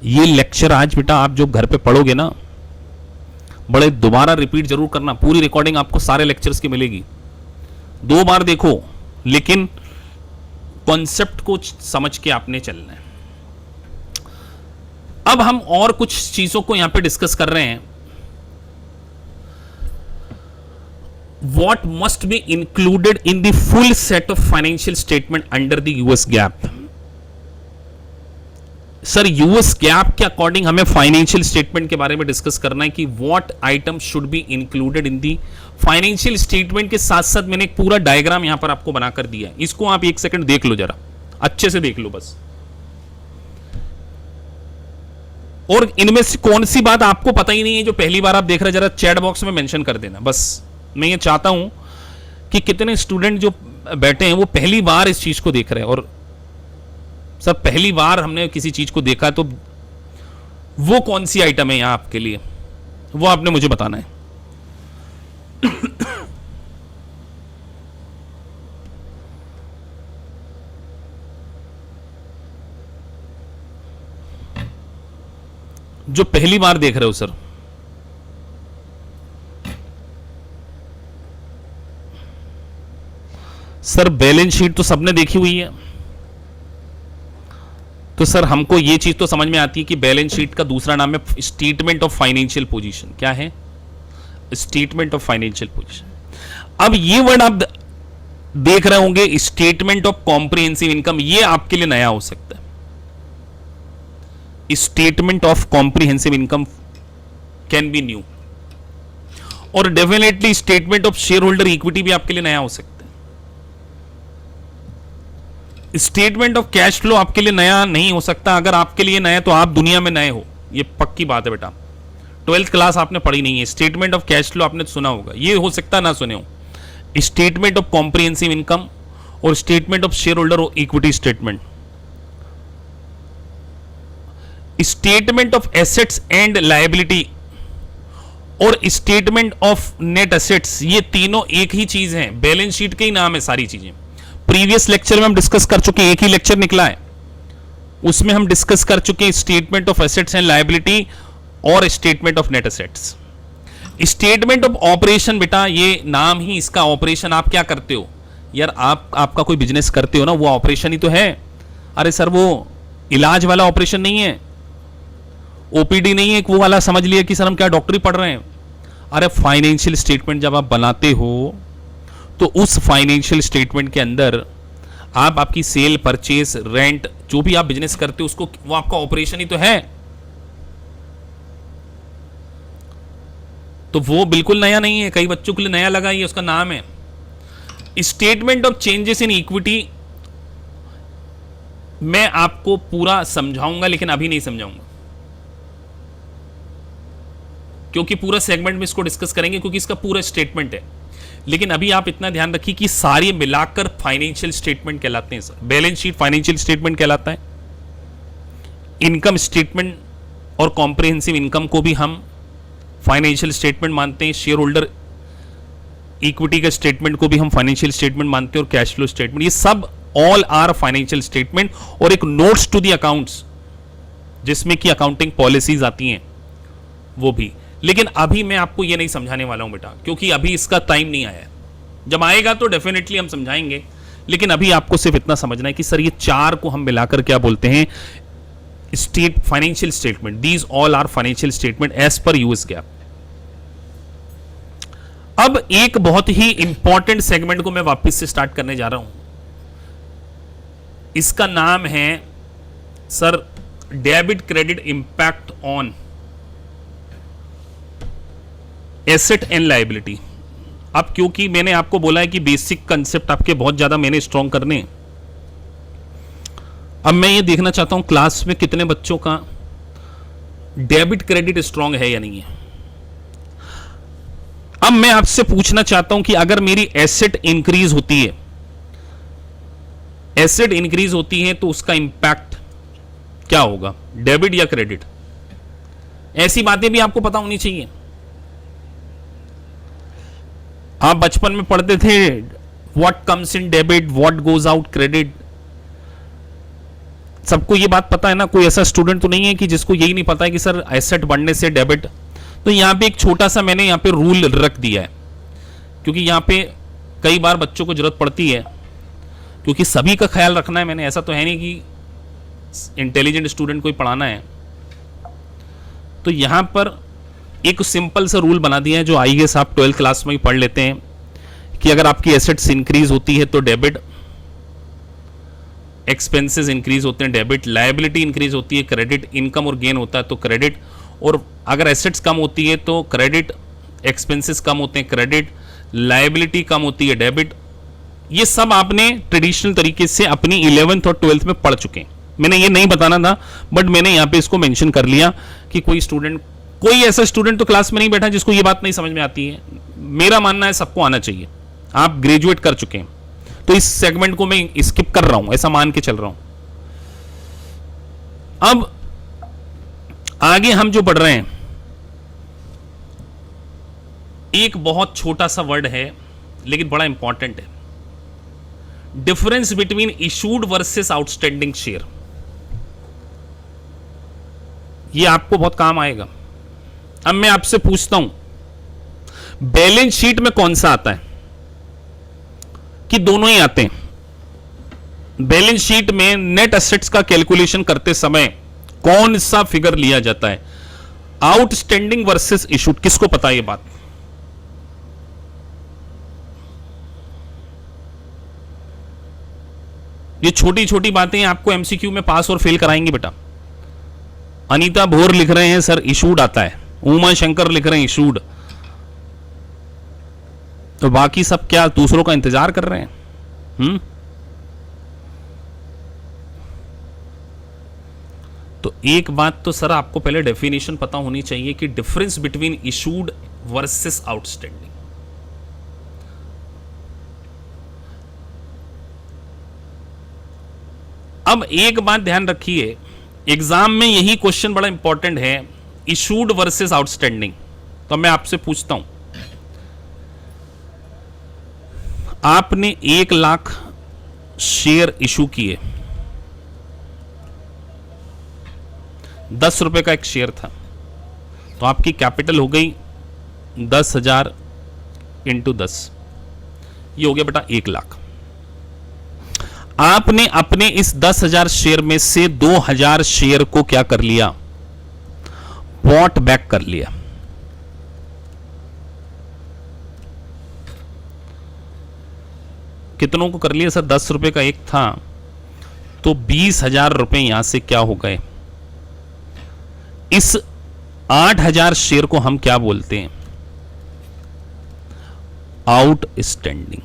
ये लेक्चर आज बेटा आप जो घर पे पढ़ोगे ना, बड़े दोबारा रिपीट जरूर करना। पूरी रिकॉर्डिंग आपको सारे लेक्चर्स की मिलेगी, 2 बार देखो, लेकिन कॉन्सेप्ट को समझ के आपने चलना है। अब हम और कुछ चीजों को यहां पे डिस्कस कर रहे हैं। What must be included in the full set of financial statement under the US gap. Sir US gap के अकॉर्डिंग हमें फाइनेंशियल स्टेटमेंट के बारे में डिस्कस करना है कि what item should be included in the financial statement. के साथ साथ मैंने एक पूरा डायग्राम यहां पर आपको बनाकर दिया है, इसको आप एक सेकंड देख लो, जरा अच्छे से देख लो बस। और इनमें से कौन सी बात आपको पता ही नहीं है जो पहली बार आप देख रहे हैं, जरा चैट बॉक्स में मेंशन कर देना। बस मैं ये चाहता हूं कि कितने स्टूडेंट जो बैठे हैं वो पहली बार इस चीज को देख रहे हैं, और सब पहली बार हमने किसी चीज को देखा, तो वो कौन सी आइटम है यहां आपके लिए, वो आपने मुझे बताना है। जो पहली बार देख रहे हो सर, सर बैलेंस शीट तो सबने देखी हुई है, तो सर हमको ये चीज तो समझ में आती है कि बैलेंस शीट का दूसरा नाम है स्टेटमेंट ऑफ फाइनेंशियल पोजीशन। क्या है? Statement of financial position. अब ये वर्ड आप देख रहे होंगे स्टेटमेंट ऑफ कॉम्प्रिहेंसिव इनकम, ये आपके लिए नया हो सकता है। Statement of comprehensive income can be new, और definitely statement of share holder equity भी आपके लिए नया हो सकता है। स्टेटमेंट ऑफ कैश फ्लो आपके लिए नया नहीं हो सकता। अगर आपके लिए नया तो आप दुनिया में नए हो, ये पक्की बात है बेटा। 12th क्लास आपने पढ़ी नहीं है, स्टेटमेंट ऑफ कैश फ्लो आपने सुना होगा, ये हो सकता ना सुने हो। स्टेटमेंट ऑफ कॉम्प्रिहेंसिव इनकम और statement of share holder equity statement, statement of assets and liability और स्टेटमेंट ऑफ नेट एसेट्स, ये तीनों एक ही चीज है, बैलेंस शीट के ही नाम है सारी चीजें। प्रीवियस लेक्चर में हम डिस्कस कर चुके हैं, एक ही लेक्चर निकला है, उसमें हम डिस्कस कर चुके हैं statement of assets and liability और statement of net assets. Statement of operation बेटा, ये नाम ही इसका, ऑपरेशन आप क्या करते हो यार, आपका कोई बिजनेस करते हो ना, वो ऑपरेशन ही तो है। अरे सर वो इलाज वाला ऑपरेशन नहीं है, ओपीडी नहीं है, वो वाला समझ लिया कि सर हम क्या डॉक्टरी पढ़ रहे हैं। अरे फाइनेंशियल स्टेटमेंट जब आप बनाते हो तो उस फाइनेंशियल स्टेटमेंट के अंदर आप आपकी सेल, परचेस, रेंट, जो भी आप बिजनेस करते हो उसको, वो आपका ऑपरेशन ही तो है। तो वो बिल्कुल नया नहीं है, कई बच्चों के लिए नया लगा, ये उसका नाम है statement of changes in equity. मैं आपको पूरा समझाऊंगा लेकिन अभी नहीं समझाऊंगा, क्योंकि पूरा सेगमेंट में इसको डिस्कस करेंगे, क्योंकि इसका पूरा स्टेटमेंट है। लेकिन अभी आप इतना ध्यान रखिए कि सारे मिलाकर फाइनेंशियल स्टेटमेंट कहलाते हैं sir. Balance sheet financial statement कहलाता है, इनकम स्टेटमेंट और कॉम्प्रिहेंसिव इनकम को भी हम फाइनेंशियल स्टेटमेंट मानते हैं, शेयर होल्डर इक्विटी का स्टेटमेंट को भी हम फाइनेंशियल स्टेटमेंट मानते हैं, और कैश फ्लो स्टेटमेंट, ये सब ऑल आर फाइनेंशियल स्टेटमेंट। और एक नोट्स टू द अकाउंट्स जिसमें कि अकाउंटिंग पॉलिसीज आती हैं वो भी। लेकिन अभी मैं आपको ये नहीं समझाने वाला हूं बेटा, क्योंकि अभी इसका टाइम नहीं आया है। जब आएगा तो डेफिनेटली हम समझाएंगे, लेकिन अभी आपको सिर्फ इतना समझना है कि सर ये चार को हम मिलाकर क्या बोलते हैं, state financial statement. These all are financial statement as per US GAAP. अब एक बहुत ही इंपॉर्टेंट सेगमेंट को मैं वापस से स्टार्ट करने जा रहा हूं, इसका नाम है sir debit credit impact on asset and liability. अब क्योंकि मैंने आपको बोला है कि बेसिक कंसेप्ट आपके बहुत ज्यादा मैंने स्ट्रॉन्ग करने, अब मैं ये देखना चाहता हूं क्लास में कितने बच्चों का डेबिट क्रेडिट स्ट्रॉन्ग है या नहीं है। अब मैं आपसे पूछना चाहता हूं कि अगर मेरी एसेट इंक्रीज होती है, एसेट इंक्रीज होती है तो उसका इंपैक्ट क्या होगा, डेबिट या क्रेडिट? ऐसी बातें भी आपको पता होनी चाहिए। आप बचपन में पढ़ते थे what comes in debit, what goes out credit, सबको ये बात पता है ना। कोई ऐसा स्टूडेंट तो नहीं है कि जिसको यही नहीं पता है कि सर एसेट बढ़ने से डेबिट। तो यहां पे एक छोटा सा मैंने यहां पे रूल रख दिया है, क्योंकि यहां पे कई बार बच्चों को जरूरत पड़ती है, क्योंकि सभी का ख्याल रखना है मैंने। ऐसा तो है नहीं कि इंटेलिजेंट स्टूडेंट को ही पढ़ाना है। तो यहां पर एक सिंपल सा रूल बना दिया है, जो आई गेस आप 12th क्लास में ही पढ़ लेते हैं, कि अगर आपकी एसेट्स इंक्रीज होती है तो डेबिट, एक्सपेंसेस इंक्रीज होते हैं, डेबिट, लायबिलिटी इंक्रीज होती है, क्रेडिट, इनकम और गेन होता है तो क्रेडिट, और अगर एसेट्स कम होती है तो क्रेडिट, एक्सपेंसेस कम होते हैं क्रेडिट, लायबिलिटी कम होती है डेबिट। ये सब आपने ट्रेडिशनल तरीके से अपनी 11th और 12th में पढ़ चुके हैं। मैंने ये नहीं बताना था बट मैंने यहां पे इसको मेंशन कर लिया कि कोई ऐसा स्टूडेंट तो क्लास में नहीं बैठा जिसको ये बात नहीं समझ में आती है। मेरा मानना है सबको आना चाहिए। आप ग्रेजुएट कर चुके हैं तो इस सेगमेंट को मैं स्किप कर रहा हूं, ऐसा मान के चल रहा हूं। अब आगे हम जो पढ़ रहे हैं, एक बहुत छोटा सा वर्ड है लेकिन बड़ा इंपॉर्टेंट है, difference between issued versus outstanding share. ये आपको बहुत काम आएगा। अब मैं आपसे पूछता हूं, बैलेंस शीट में कौन सा आता है कि दोनों ही आते हैं? बैलेंस शीट में नेट एसेट्स का कैलकुलेशन करते समय कौन सा फिगर लिया जाता है? Outstanding versus issued. किसको पता है ये बात? ये छोटी छोटी बातें आपको एमसीक्यू में पास और फेल कराएंगे बेटा। अनीता भोर लिख रहे हैं सर इशूड आता है, उमा शंकर लिख रहे हैं इशूड, तो बाकी सब क्या दूसरों का इंतजार कर रहे हैं? तो एक बात तो सर आपको पहले डेफिनेशन पता होनी चाहिए कि difference between issued versus outstanding. अब एक बात ध्यान रखिए, एग्जाम में यही क्वेश्चन बड़ा इंपॉर्टेंट है, इशूड वर्सेस आउटस्टैंडिंग। तो मैं आपसे पूछता हूं, आपने 1 लाख शेयर इशू किए, 10 रुपए का एक शेयर था, तो आपकी कैपिटल हो गई 10,000 इंटू 10, ये हो गया बेटा 1 लाख। आपने अपने इस 10,000 शेयर में से 2,000 शेयर को क्या कर लिया? बॉट बैक कर लिया। कितनों को कर लिया सर? 10 रुपए का एक था तो 20,000 रुपए यहां से क्या हो गए? इस 8,000 शेयर को हम क्या बोलते हैं? आउटस्टैंडिंग।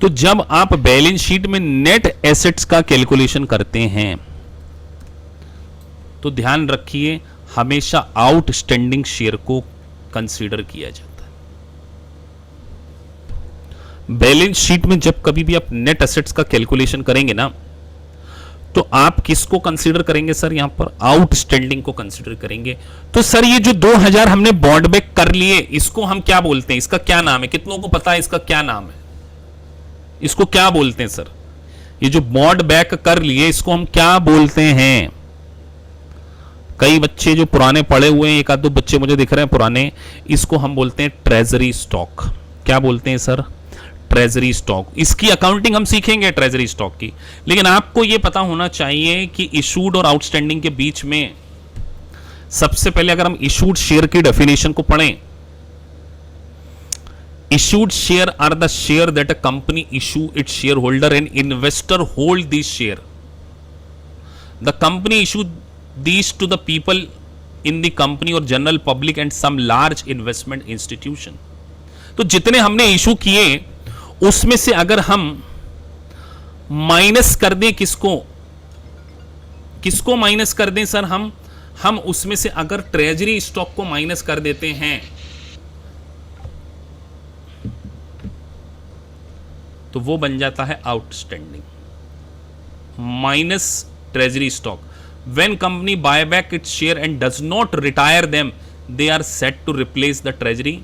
तो जब आप बैलेंस शीट में नेट एसेट्स का कैलकुलेशन करते हैं तो ध्यान रखिए हमेशा आउटस्टैंडिंग शेयर को कंसीडर किया जाता है। बैलेंस शीट में जब कभी भी आप नेट एसेट्स का कैलकुलेशन करेंगे ना, तो आप किसको कंसीडर करेंगे सर? यहां पर आउटस्टैंडिंग को कंसीडर करेंगे। तो सर ये जो 2,000 हमने बॉन्ड बैक कर लिए, इसको हम क्या बोलते हैं? इसका क्या नाम है? कितनों को पता है इसका क्या नाम है? इसको क्या बोलते हैं सर? ये जो बॉन्ड बैक कर लिए इसको हम क्या बोलते हैं? कई बच्चे जो पुराने पढ़े हुए हैं, एक आध दो बच्चे मुझे दिख रहे हैं पुराने, इसको हम बोलते हैं ट्रेजरी स्टॉक। क्या बोलते हैं सर? Treasury stock. इसकी अकाउंटिंग हम सीखेंगे ट्रेजरी स्टॉक की, लेकिन आपको यह पता होना चाहिए कि इशूड और आउटस्टैंडिंग के बीच में सबसे पहले अगर हम इशूड शेयर की डेफिनेशन को पढ़ें, issued share are the share that a company issue its shareholder and investor hold these share. The company issue these to the people in the company or general public and some large investment institution. तो जितने हमने issue किए उसमें से अगर हम minus कर दें, किसको माइनस कर दें सर? हम उसमें से अगर ट्रेजरी स्टॉक को माइनस कर देते हैं तो वो बन जाता है outstanding minus treasury stock. When company buy back its share and does not retire them, they are set to replace the treasury.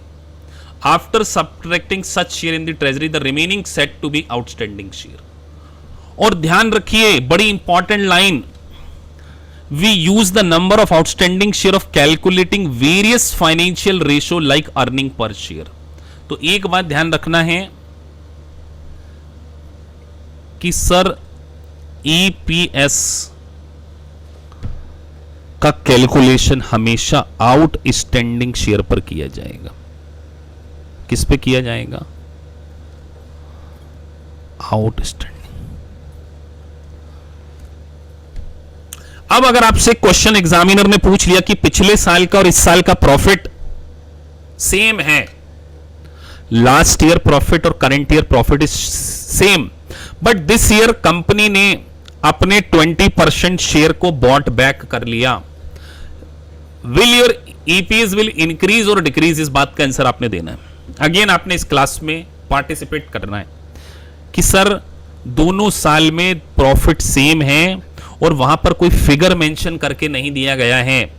After subtracting such share in the treasury, the remaining set to be outstanding share. और ध्यान रखिए बड़ी important line, we use the number of outstanding share of calculating various financial ratio like earning per share. तो एक बात ध्यान रखना है कि सर ईपीएस का कैलकुलेशन हमेशा आउटस्टैंडिंग शेयर पर किया जाएगा। किस पे किया जाएगा? आउटस्टैंडिंग। अब अगर आपसे क्वेश्चन एग्जामिनर ने पूछ लिया कि पिछले साल का और इस साल का प्रॉफिट सेम है, लास्ट ईयर प्रॉफिट और current year profit is same, but this year company ने अपने 20% शेयर को बॉट बैक कर लिया, will your EPS will increase और डिक्रीज? इस बात का आंसर आपने देना है। अगेन आपने इस क्लास में पार्टिसिपेट करना है कि सर दोनों साल में प्रॉफिट सेम है और वहां पर कोई फिगर मेंशन करके नहीं दिया गया है,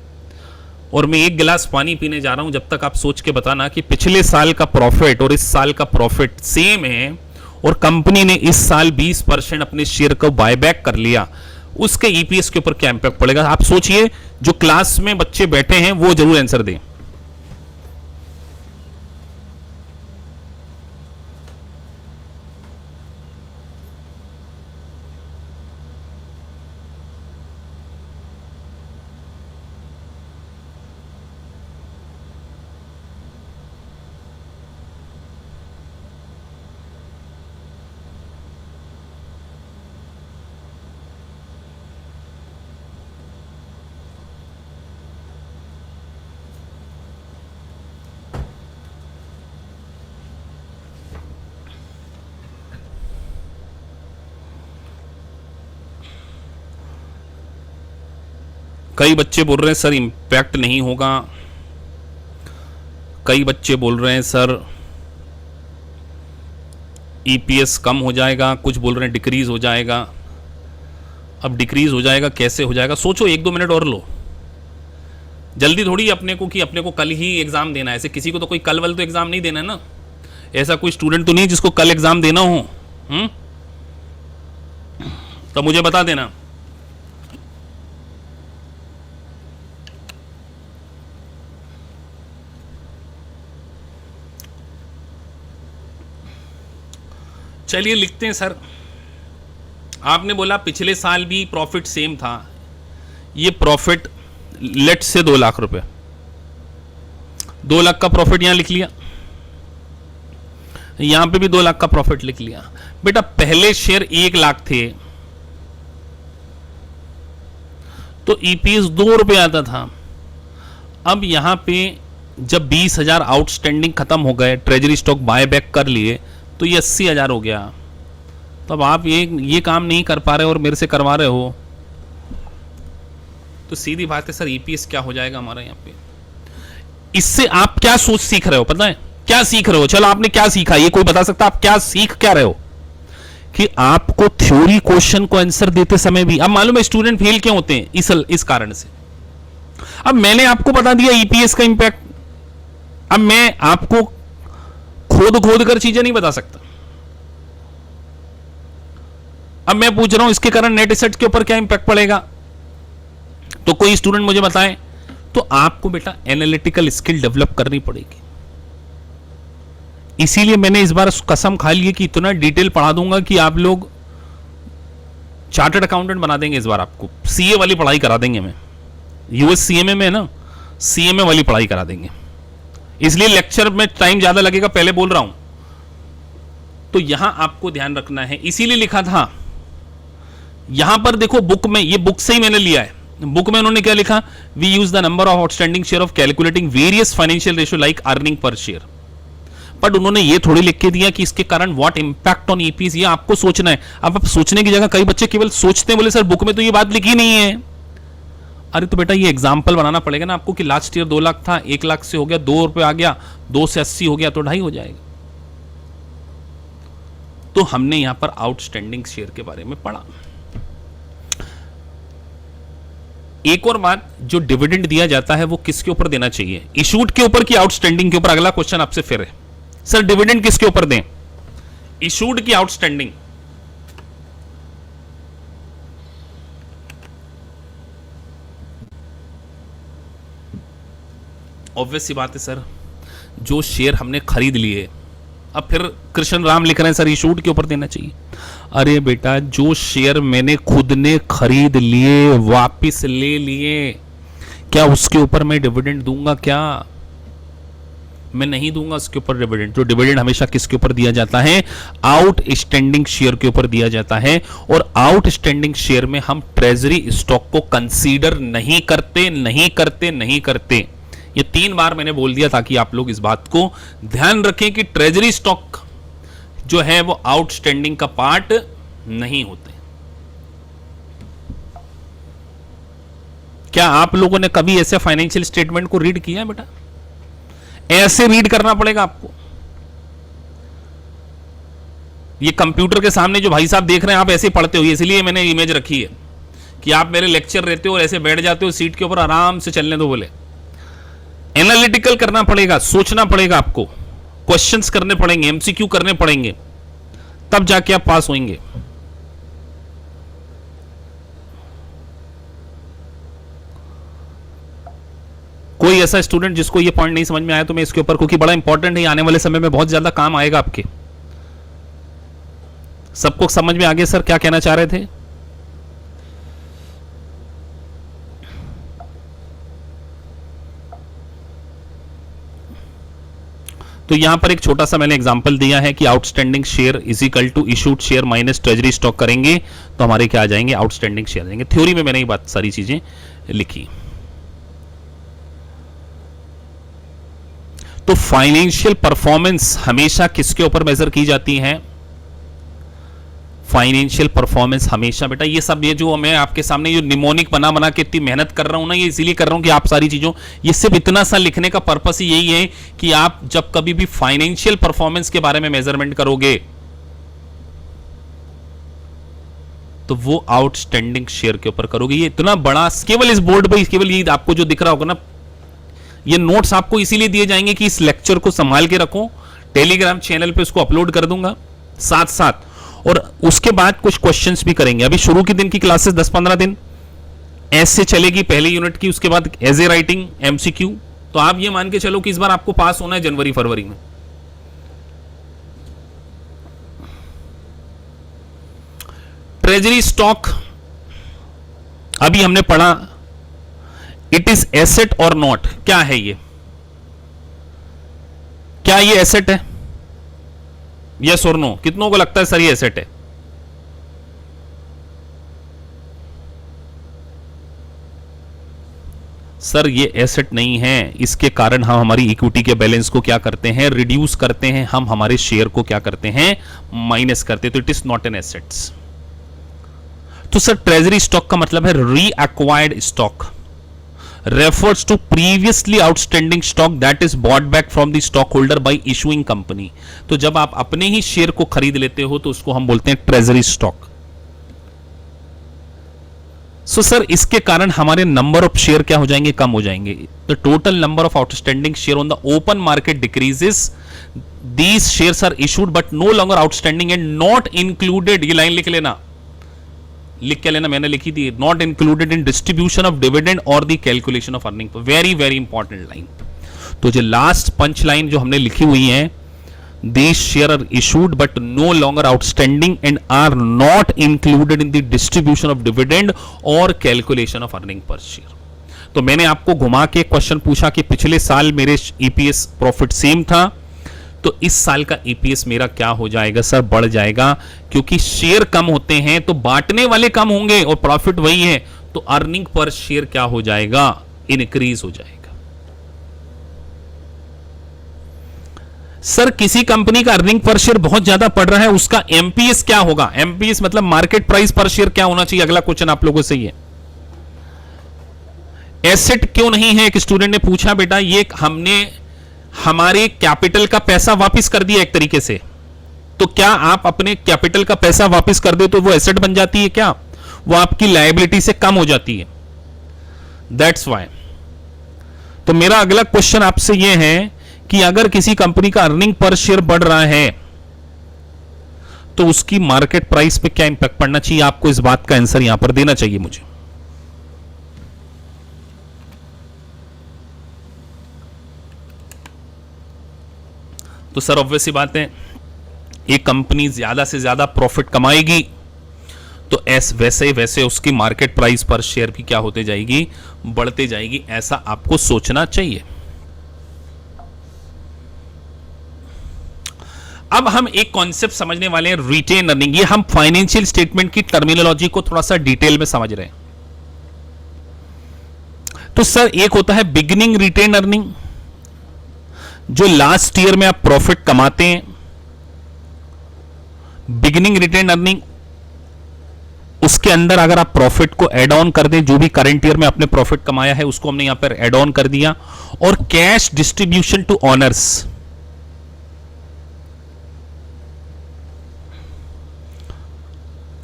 और मैं एक गिलास पानी पीने जा रहा हूं, जब तक आप सोच के बताना कि पिछले साल का प्रॉफिट और इस साल का प्रॉफिट सेम है और कंपनी ने इस साल 20% अपने शेयर को बायबैक कर लिया, उसके ईपीएस के ऊपर क्या इंपैक्ट पड़ेगा? आप सोचिए, जो क्लास में बच्चे बैठे हैं वो जरूर आंसर दें। कई बच्चे बोल रहे हैं सर इंपैक्ट नहीं होगा, कई बच्चे बोल रहे हैं सर ईपीएस कम हो जाएगा, कुछ बोल रहे हैं डिक्रीज हो जाएगा। अब डिक्रीज हो जाएगा कैसे हो जाएगा? सोचो, 1-2 मिनट और लो। जल्दी थोड़ी अपने को कि अपने को कल ही एग्जाम देना है, ऐसे किसी को तो कोई कल वाल तो एग्जाम नहीं देना है ना, ऐसा कोई स्टूडेंट तो नहीं जिसको कल एग्जाम देना हो। तो मुझे बता देना। चलिए लिखते हैं सर, आपने बोला पिछले साल भी प्रॉफिट सेम था, ये प्रॉफिट लेट से 2 लाख रुपए, 2 लाख का प्रॉफिट यहां लिख लिया, यहां पे भी 2 लाख का प्रॉफिट लिख लिया। बेटा पहले शेयर 1 लाख थे तो ईपीएस 2 रुपए आता था। अब यहां पे जब 20,000 आउटस्टैंडिंग खत्म हो गए, ट्रेजरी स्टॉक बाय बैक कर लिए, तो ये 80,000 हो गया। तब आप ये काम नहीं कर पा रहे और मेरे से करवा रहे हो, तो सीधी बात है सर ईपीएस क्या हो जाएगा हमारा यहाँ पे। इससे आप क्या सोच सीख रहे हो? पता है क्या सीख रहे हो? चलो आपने क्या सीखा ये कोई बता सकता? आप क्या सीख क्या रहे हो? कि आपको थ्योरी क्वेश्चन को आंसर देते समय भी, अब मालूम है स्टूडेंट फेल क्यों होते हैं? इस कारण से। अब मैंने आपको बता दिया ईपीएस का इंपैक्ट, अब मैं आपको खोद कर चीजें नहीं बता सकता। अब मैं पूछ रहा हूं इसके कारण नेट एसेट के ऊपर क्या इंपैक्ट पड़ेगा, तो कोई स्टूडेंट मुझे बताए। तो आपको बेटा एनालिटिकल स्किल डेवलप करनी पड़ेगी। इसीलिए मैंने इस बार कसम खा ली कि इतना डिटेल पढ़ा दूंगा कि आप लोग चार्टर्ड अकाउंटेंट बना देंगे। इस बार आपको सीए वाली पढ़ाई करा देंगे। मैं यूएस सीएमए में ना सीएमए वाली पढ़ाई करा देंगे, इसलिए लेक्चर में टाइम ज्यादा लगेगा, पहले बोल रहा हूं। तो यहां आपको ध्यान रखना है, इसीलिए लिखा था यहां पर देखो बुक में, ये बुक से ही मैंने लिया है। बुक में उन्होंने क्या लिखा? We use the number of outstanding share of calculating various financial ratio like earning per share. But उन्होंने ये थोड़ी लिख के दिया कि इसके कारण व्हाट इंपैक्ट ऑन ईपीएस, ये आपको सोचना है। अब आप सोचने की जगह कई बच्चे केवल सोचते हैं, बोले सर बुक में तो ये बात लिखी नहीं है। अरे तो बेटा ये एग्जाम्पल बनाना पड़ेगा ना आपको कि लास्ट ईयर 2 लाख था, 1 लाख से हो गया 2 रुपए आ गया, 2 से 80 हो गया तो 2.5 हो जाएगा। तो हमने यहां पर आउटस्टैंडिंग शेयर के बारे में पढ़ा। एक और बात, जो डिविडेंड दिया जाता है वो किसके ऊपर देना चाहिए? इशूड के ऊपर कि आउटस्टैंडिंग के ऊपर? अगला क्वेश्चन आपसे फिर है, सर डिविडेंड किसके ऊपर दें, इशूड की आउटस्टैंडिंग? ऑब्वियस सी बात है सर, जो शेयर हमने खरीद लिए, अब फिर कृष्ण राम लिख रहे हैं सर इशूड के ऊपर देना चाहिए। अरे बेटा जो शेयर मैंने खुद ने खरीद लिए, वापस ले लिए, क्या उसके ऊपर मैं डिविडेंड दूंगा? क्या मैं नहीं दूंगा उसके ऊपर डिविडेंड। तो डिविडेंड हमेशा किसके ऊपर दिया जाता है? आउटस्टैंडिंग शेयर के ऊपर दिया जाता है। और आउटस्टैंडिंग शेयर में हम ट्रेजरी स्टॉक को कंसीडर नहीं करते, नहीं करते, नहीं करते। ये 3 बार मैंने बोल दिया ताकि आप लोग इस बात को ध्यान रखें कि ट्रेजरी स्टॉक जो है वो आउटस्टैंडिंग का पार्ट नहीं होते। क्या आप लोगों ने कभी ऐसे फाइनेंशियल स्टेटमेंट को रीड किया है बेटा? ऐसे रीड करना पड़ेगा आपको। ये कंप्यूटर के सामने जो भाई साहब देख रहे हैं आप ऐसे पढ़ते हो, इसलिए मैंने इमेज रखी है कि आप मेरे लेक्चर रहते हो और ऐसे बैठ जाते हो सीट के ऊपर, आराम से चलने दो बोले। एनालिटिकल करना पड़ेगा, सोचना पड़ेगा आपको, क्वेश्चंस करने पड़ेंगे, एमसीक्यू करने पड़ेंगे, तब जाके आप पास होंगे। कोई ऐसा स्टूडेंट जिसको ये पॉइंट नहीं समझ में आया तो मैं इसके ऊपर, क्योंकि बड़ा इंपॉर्टेंट है, आने वाले समय में बहुत ज्यादा काम आएगा आपके। सबको समझ में आ गया सर क्या कहना चाह रहे थे? तो यहां पर एक छोटा सा मैंने एग्जांपल दिया है कि outstanding share is equal to issued share minus treasury stock करेंगे तो हमारे क्या आ जाएंगे? आउटस्टैंडिंग शेयर आ जाएंगे। थ्योरी में मैंने ये बात सारी चीजें लिखी। तो फाइनेंशियल परफॉर्मेंस हमेशा किसके ऊपर मेजर की जाती है? फाइनेंशियल परफॉर्मेंस हमेशा बेटा, ये सब ये जो मैं आपके सामने ये निमोनिक बना बना के इतनी मेहनत कर रहा हूं ना, ये इसीलिए कर रहा हूं कि आप सारी चीजों, ये सिर्फ इतना सा लिखने का पर्पस ही यही है कि आप जब कभी भी फाइनेंशियल परफॉर्मेंस के बारे में मेजरमेंट करोगे तो वो आउटस्टैंडिंग शेयर के ऊपर करोगे। ये इतना बड़ा, केवल इस बोर्ड पर केवल ये आपको जो दिख रहा होगा ना, ये नोट्स आपको इसीलिए दिए जाएंगे कि इस लेक्चर को संभाल के रखो। टेलीग्राम चैनल पे उसको अपलोड कर दूंगा साथ साथ, और उसके बाद कुछ क्वेश्चंस भी करेंगे। अभी शुरू के दिन की क्लासेस 10-15 दिन ऐसे चलेगी, पहले यूनिट की, उसके बाद एज ए राइटिंग एमसीक्यू। तो आप ये मान के चलो कि इस बार आपको पास होना है जनवरी फरवरी में। ट्रेजरी स्टॉक अभी हमने पढ़ा, इट इज एसेट और नॉट। क्या है ये? क्या ये एसेट है? यस और नो? कितनों को लगता है सर ये एसेट है? सर ये एसेट नहीं है। इसके कारण हम हमारी इक्विटी के बैलेंस को क्या करते हैं? रिड्यूस करते हैं। हम हमारे शेयर को क्या करते हैं? माइनस करते हैं। तो it is not an assets. तो सर ट्रेजरी स्टॉक का मतलब है रीअक्वायर्ड stock, refers to previously outstanding stock that is bought back from the stockholder by issuing company। तो जब आप अपने ही शेयर को खरीद लेते हो तो उसको हम बोलते हैं ट्रेजरी स्टॉक। सो सर इसके कारण हमारे नंबर ऑफ शेयर क्या हो जाएंगे? कम हो जाएंगे। The total number of outstanding share on the open market decreases, these shares are issued but no longer outstanding and not included. ये लाइन लिख लेना, लिख के लेना, मैंने लिखी थी, not included in distribution of dividend और the calculation of earning. Very very important line. तो जो लास्ट पंच लाइन जो हमने लिखी हुई है, these share are issued but no longer outstanding and are not included in the distribution of dividend और calculation of earning per share. तो मैंने आपको घुमा के क्वेश्चन पूछा कि पिछले साल मेरे ईपीएस प्रॉफिट सेम था, तो इस साल का ईपीएस मेरा क्या हो जाएगा? सर बढ़ जाएगा, क्योंकि शेयर कम होते हैं तो बांटने वाले कम होंगे और प्रॉफिट वही है, तो अर्निंग पर शेयर क्या हो जाएगा? इंक्रीज हो जाएगा। सर किसी कंपनी का अर्निंग पर शेयर बहुत ज्यादा पड़ रहा है, उसका एमपीएस क्या होगा? एमपीएस मतलब मार्केट प्राइस पर शेयर क्या होना चाहिए? अगला क्वेश्चन आप लोगों से ही है। एसेट क्यों नहीं है? एक स्टूडेंट ने पूछा बेटा ये हमने हमारे कैपिटल का पैसा वापस कर दिया एक तरीके से, तो क्या आप अपने कैपिटल का पैसा वापस कर दे तो वो एसेट बन जाती है क्या? वो आपकी लायबिलिटी से कम हो जाती है। That's why. तो मेरा अगला क्वेश्चन आपसे यह है कि अगर किसी कंपनी का अर्निंग पर शेयर बढ़ रहा है तो उसकी मार्केट प्राइस पे क्या इंपैक्ट पड़ना चाहिए? आपको इस बात का आंसर यहां पर देना चाहिए मुझे। तो सर ऑब्वियस सी बात है, एक कंपनी ज्यादा से ज्यादा प्रॉफिट कमाएगी तो वैसे वैसे उसकी मार्केट प्राइस पर शेयर भी क्या होते जाएगी? बढ़ते जाएगी। ऐसा आपको सोचना चाहिए। अब हम एक कॉन्सेप्ट समझने वाले हैं, रिटेन अर्निंग। ये हम फाइनेंशियल स्टेटमेंट की टर्मिनोलॉजी को थोड़ा सा डिटेल में समझ रहे हैं। तो सर एक होता है बिगिनिंग रिटेन अर्निंग, जो लास्ट ईयर में आप प्रॉफिट कमाते हैं। बिगिनिंग रिटेन अर्निंग, उसके अंदर अगर आप प्रॉफिट को ऐड ऑन कर दें, जो भी करंट ईयर में आपने प्रॉफिट कमाया है उसको हमने यहां पर ऐड ऑन कर दिया। और कैश डिस्ट्रीब्यूशन टू ऑनर्स,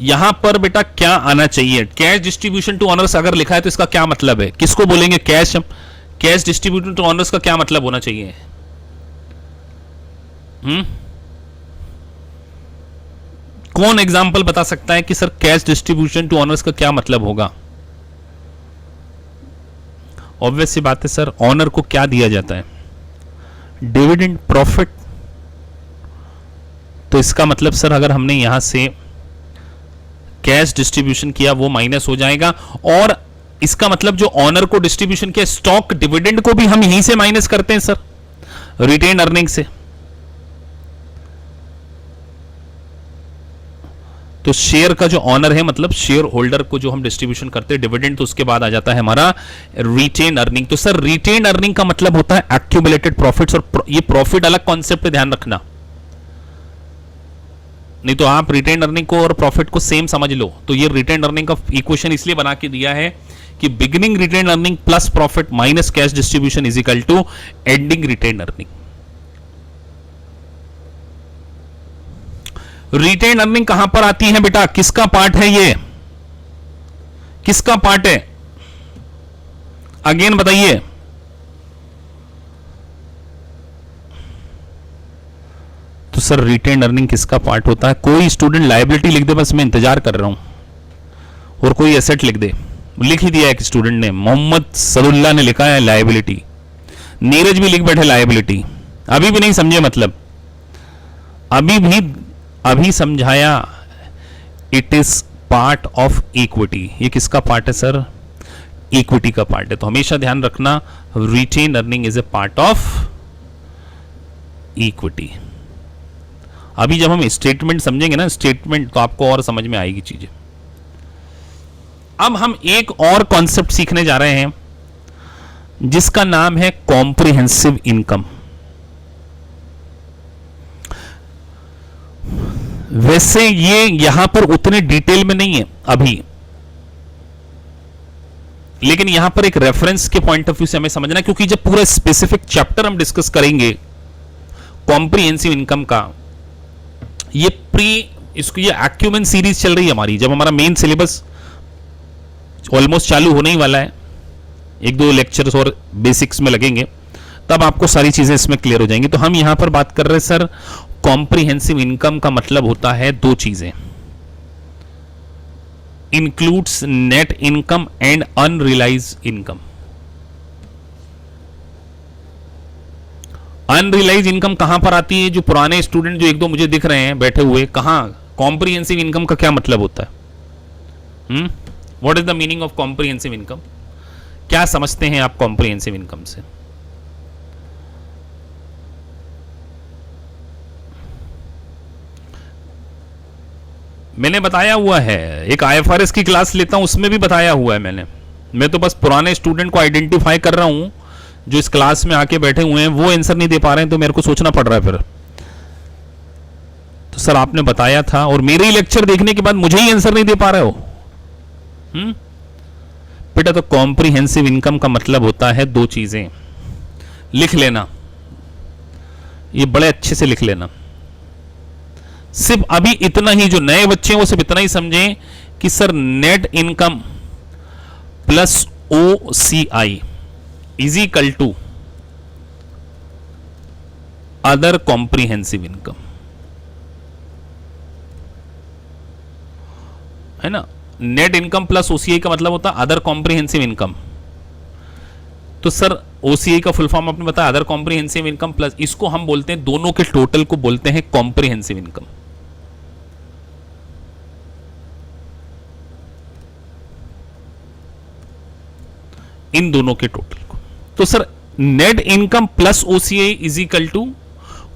यहां पर बेटा क्या आना चाहिए? कैश डिस्ट्रीब्यूशन टू ऑनर्स अगर लिखा है तो इसका क्या मतलब है? किसको बोलेंगे cash? Cash distribution to owners का क्या मतलब होना चाहिए? कौन एग्जाम्पल बता सकता है कि sir cash distribution to owners का क्या मतलब होगा? ऑब्वियस सी बात है सर, ऑनर को क्या दिया जाता है? Dividend, profit. तो इसका मतलब सर अगर हमने यहां से कैश डिस्ट्रीब्यूशन किया वो माइनस हो जाएगा, और इसका मतलब जो ऑनर को डिस्ट्रीब्यूशन किया स्टॉक डिविडेंड को भी हम यहीं से माइनस करते हैं सर, रिटेन अर्निंग से। तो शेयर का जो ऑनर है मतलब शेयर होल्डर को जो हम डिस्ट्रीब्यूशन करते हैं डिविडेंड, तो उसके बाद आ जाता है हमारा रिटेन अर्निंग। तो सर रिटेन अर्निंग का मतलब होता है एक्यूमुलेटेड प्रॉफिट्स, और ये प्रॉफिट अलग कॉन्सेप्ट है, ध्यान रखना। नहीं तो आप रिटेन अर्निंग को और प्रॉफिट को सेम समझ लो। तो ये रिटेन अर्निंग का इक्वेशन इसलिए बना के दिया है कि beginning retain earning plus profit minus cash distribution is equal to ending retain earning. Retain earning कहां पर आती है बेटा? किसका पार्ट है ये? किसका पार्ट है? अगेन बताइए। तो सर रिटेन अर्निंग किसका पार्ट होता है? कोई स्टूडेंट लायबिलिटी लिख दे, बस मैं इंतजार कर रहा हूं, और कोई एसेट लिख दे। लिख ही दिया एक स्टूडेंट ने, मोहम्मद सदुल्ला ने लिखा है लायबिलिटी। नीरज भी लिख बैठे लायबिलिटी। अभी भी नहीं समझे मतलब? अभी समझाया। It is part of equity. ये किसका पार्ट है सर? इक्विटी का पार्ट है। तो हमेशा ध्यान रखना, retain earning is a part of equity. अभी जब हम स्टेटमेंट समझेंगे ना, स्टेटमेंट, तो आपको और समझ में आएगी चीजें। अब हम एक और कॉन्सेप्ट सीखने जा रहे हैं जिसका नाम है कॉम्प्रिहेंसिव इनकम। वैसे ये यहां पर उतने डिटेल में नहीं है अभी, लेकिन यहां पर एक रेफरेंस के पॉइंट ऑफ व्यू से हमें समझना, क्योंकि जब पूरा स्पेसिफिक चैप्टर हम डिस्कस करेंगे कॉम्प्रिहेंसिव इनकम का, ये इसको ये एक्यूमेन सीरीज चल रही है हमारी। जब हमारा मेन सिलेबस ऑलमोस्ट चालू होने ही वाला है, एक दो लेक्चर्स और बेसिक्स में लगेंगे, तब आपको सारी चीजें इसमें क्लियर हो जाएंगी। तो हम यहां पर बात कर रहे हैं सर, कॉम्प्रिहेंसिव इनकम का मतलब होता है दो चीजें, includes net income and unrealise income. Unrealise income कहां पर आती है? जो पुराने स्टूडेंट जो एक दो मुझे दिख रहे हैं बैठे हुए, कहां कॉम्प्रिहेंसिव इनकम का क्या मतलब होता है? What is the meaning of comprehensive income? क्या समझते हैं आप कॉम्प्रिहेंसिव इनकम से? मैंने बताया हुआ है, एक आईएफआरएस की क्लास लेता हूं उसमें भी बताया हुआ है मैंने। मैं तो बस पुराने स्टूडेंट को आइडेंटिफाई कर रहा हूं जो इस क्लास में आके बैठे हुए हैं, वो आंसर नहीं दे पा रहे हैं, तो मेरे को सोचना पड़ रहा है फिर। तो सर आपने बताया था और मेरे ही लेक्चर देखने के बाद मुझे ही आंसर नहीं दे पा रहे हो। बेटा तो कॉम्प्रिहेंसिव इनकम का मतलब होता है दो चीजें, लिख लेना, ये बड़े अच्छे से लिख लेना। सिर्फ अभी इतना ही, जो नए बच्चे हैं वो सिर्फ इतना ही समझें कि sir net income plus OCI is equal to other comprehensive income, है ना। नेट इनकम प्लस OCI का मतलब होता है अदर कॉम्प्रिहेंसिव इनकम। तो सर OCI का फुल फॉर्म आपने बताया अदर कॉम्प्रिहेंसिव इनकम प्लस, इसको हम बोलते हैं, दोनों के टोटल को बोलते हैं कॉम्प्रिहेंसिव इनकम। इन दोनों के टोटल को। तो sir net income plus OCI is equal to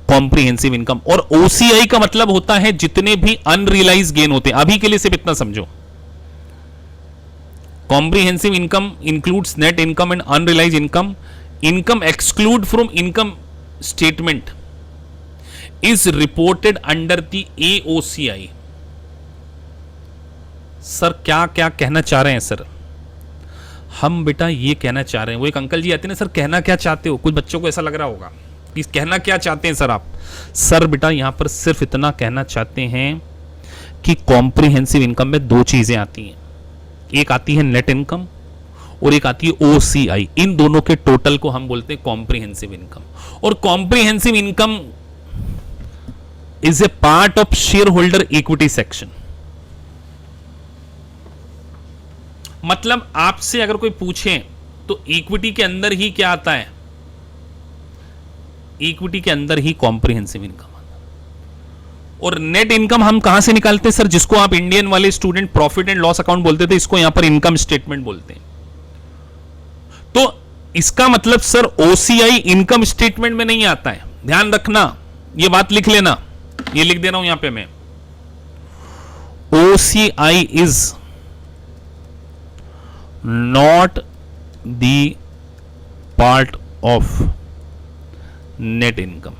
comprehensive income. और ओसीआई का मतलब होता है जितने भी अनरियलाइज गेन होते हैं। अभी के लिए सिर्फ इतना समझो, comprehensive income includes net income and unrealise income. Income exclude from income statement is reported under the AOCI. Sir क्या क्या कहना चाह रहे हैं सर? हम बेटा ये कहना चाह रहे हैं, वो एक अंकल जी आते हैं ना, सर कहना क्या चाहते हो? कुछ बच्चों को ऐसा लग रहा होगा कि कहना क्या चाहते हैं सर आप? सर बेटा यहां पर सिर्फ इतना कहना चाहते हैं कि कॉम्प्रिहेंसिव इनकम में दो चीजें आती हैं, एक आती है नेट इनकम और एक आती है ओसीआई। इन दोनों के टोटल को हम बोलते हैं कॉम्प्रिहेंसिव इनकम। और comprehensive income is a part of share holder equity section. मतलब आपसे अगर कोई पूछे तो इक्विटी के अंदर ही क्या आता है? इक्विटी के अंदर ही कॉम्प्रिहेंसिव इनकम आता है। और नेट इनकम हम कहां से निकालते हैं सर? जिसको आप इंडियन वाले student profit and loss account बोलते थे, इसको यहां पर इनकम स्टेटमेंट बोलते हैं। तो इसका मतलब सर ओसीआई इनकम स्टेटमेंट में नहीं आता है, ध्यान रखना, ये बात लिख लेना, ये लिख दे रहा हूं यहां पे मैं। OCI is not the part of net income.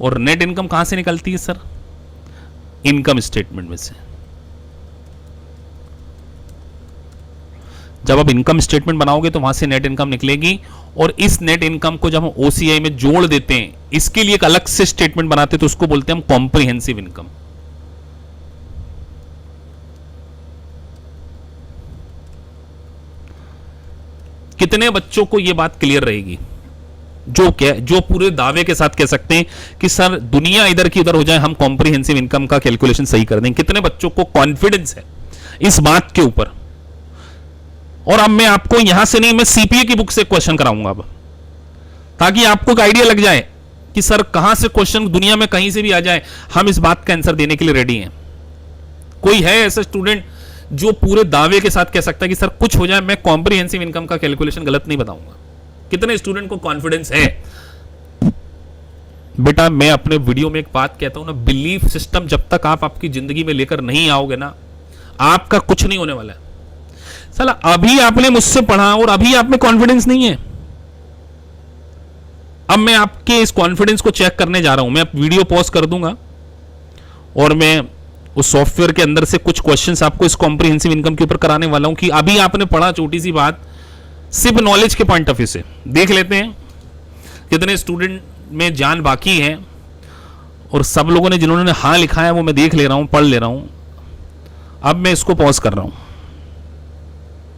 और नेट इनकम कहां से निकलती है सर? इनकम स्टेटमेंट में से। जब आप इनकम स्टेटमेंट बनाओगे तो वहां से नेट इनकम निकलेगी, और इस नेट इनकम को जब हम ओसीआई में जोड़ देते हैं, इसके लिए एक अलग से स्टेटमेंट बनाते हैं, तो उसको बोलते हैं हम कॉम्प्रिहेंसिव इनकम। कितने बच्चों को यह बात क्लियर रहेगी जो पूरे दावे के साथ कह सकते हैं कि सर दुनिया इधर की उधर हो जाए, हम कॉम्प्रिहेंसिव इनकम का कैलकुलेशन सही कर देंगे? कितने बच्चों को कॉन्फिडेंस है इस बात के ऊपर? और अब मैं आपको यहां से नहीं, मैं सीपीए की बुक से क्वेश्चन कराऊंगा अब, ताकि आपको एक आइडिया लग जाए कि सर कहां से क्वेश्चन दुनिया में कहीं से भी आ जाए, हम इस बात का आंसर देने के लिए रेडी हैं। कोई है ऐसा स्टूडेंट जो पूरे दावे के साथ कह सकता है कि सर कुछ हो जाए, मैं कॉम्प्रिहेंसिव इनकम का कैलकुलेशन गलत नहीं बताऊंगा? कितने स्टूडेंट को कॉन्फिडेंस है? बेटा मैं अपने वीडियो में एक बात कहता हूं ना, बिलीफ सिस्टम जब तक आप आपकी जिंदगी में लेकर नहीं आओगे ना, आपका कुछ नहीं होने वाला है। साला अभी आपने मुझसे पढ़ा और अभी आप में कॉन्फिडेंस नहीं है, अब मैं आपके इस कॉन्फिडेंस को चेक करने जा रहा हूं। मैं वीडियो पॉज कर दूंगा और मैं उस सॉफ्टवेयर के अंदर से कुछ क्वेश्चंस आपको इस कॉम्प्रिहेंसिव इनकम के ऊपर कराने वाला हूं कि अभी आपने पढ़ा छोटी सी बात, सिर्फ नॉलेज के पॉइंट ऑफ व्यू से देख लेते हैं कितने स्टूडेंट में जान बाकी है। और सब लोगों ने जिन्होंने हाँ लिखा है वो मैं देख ले रहा हूं, पढ़ ले रहा हूं। अब मैं इसको पॉज कर रहा हूं।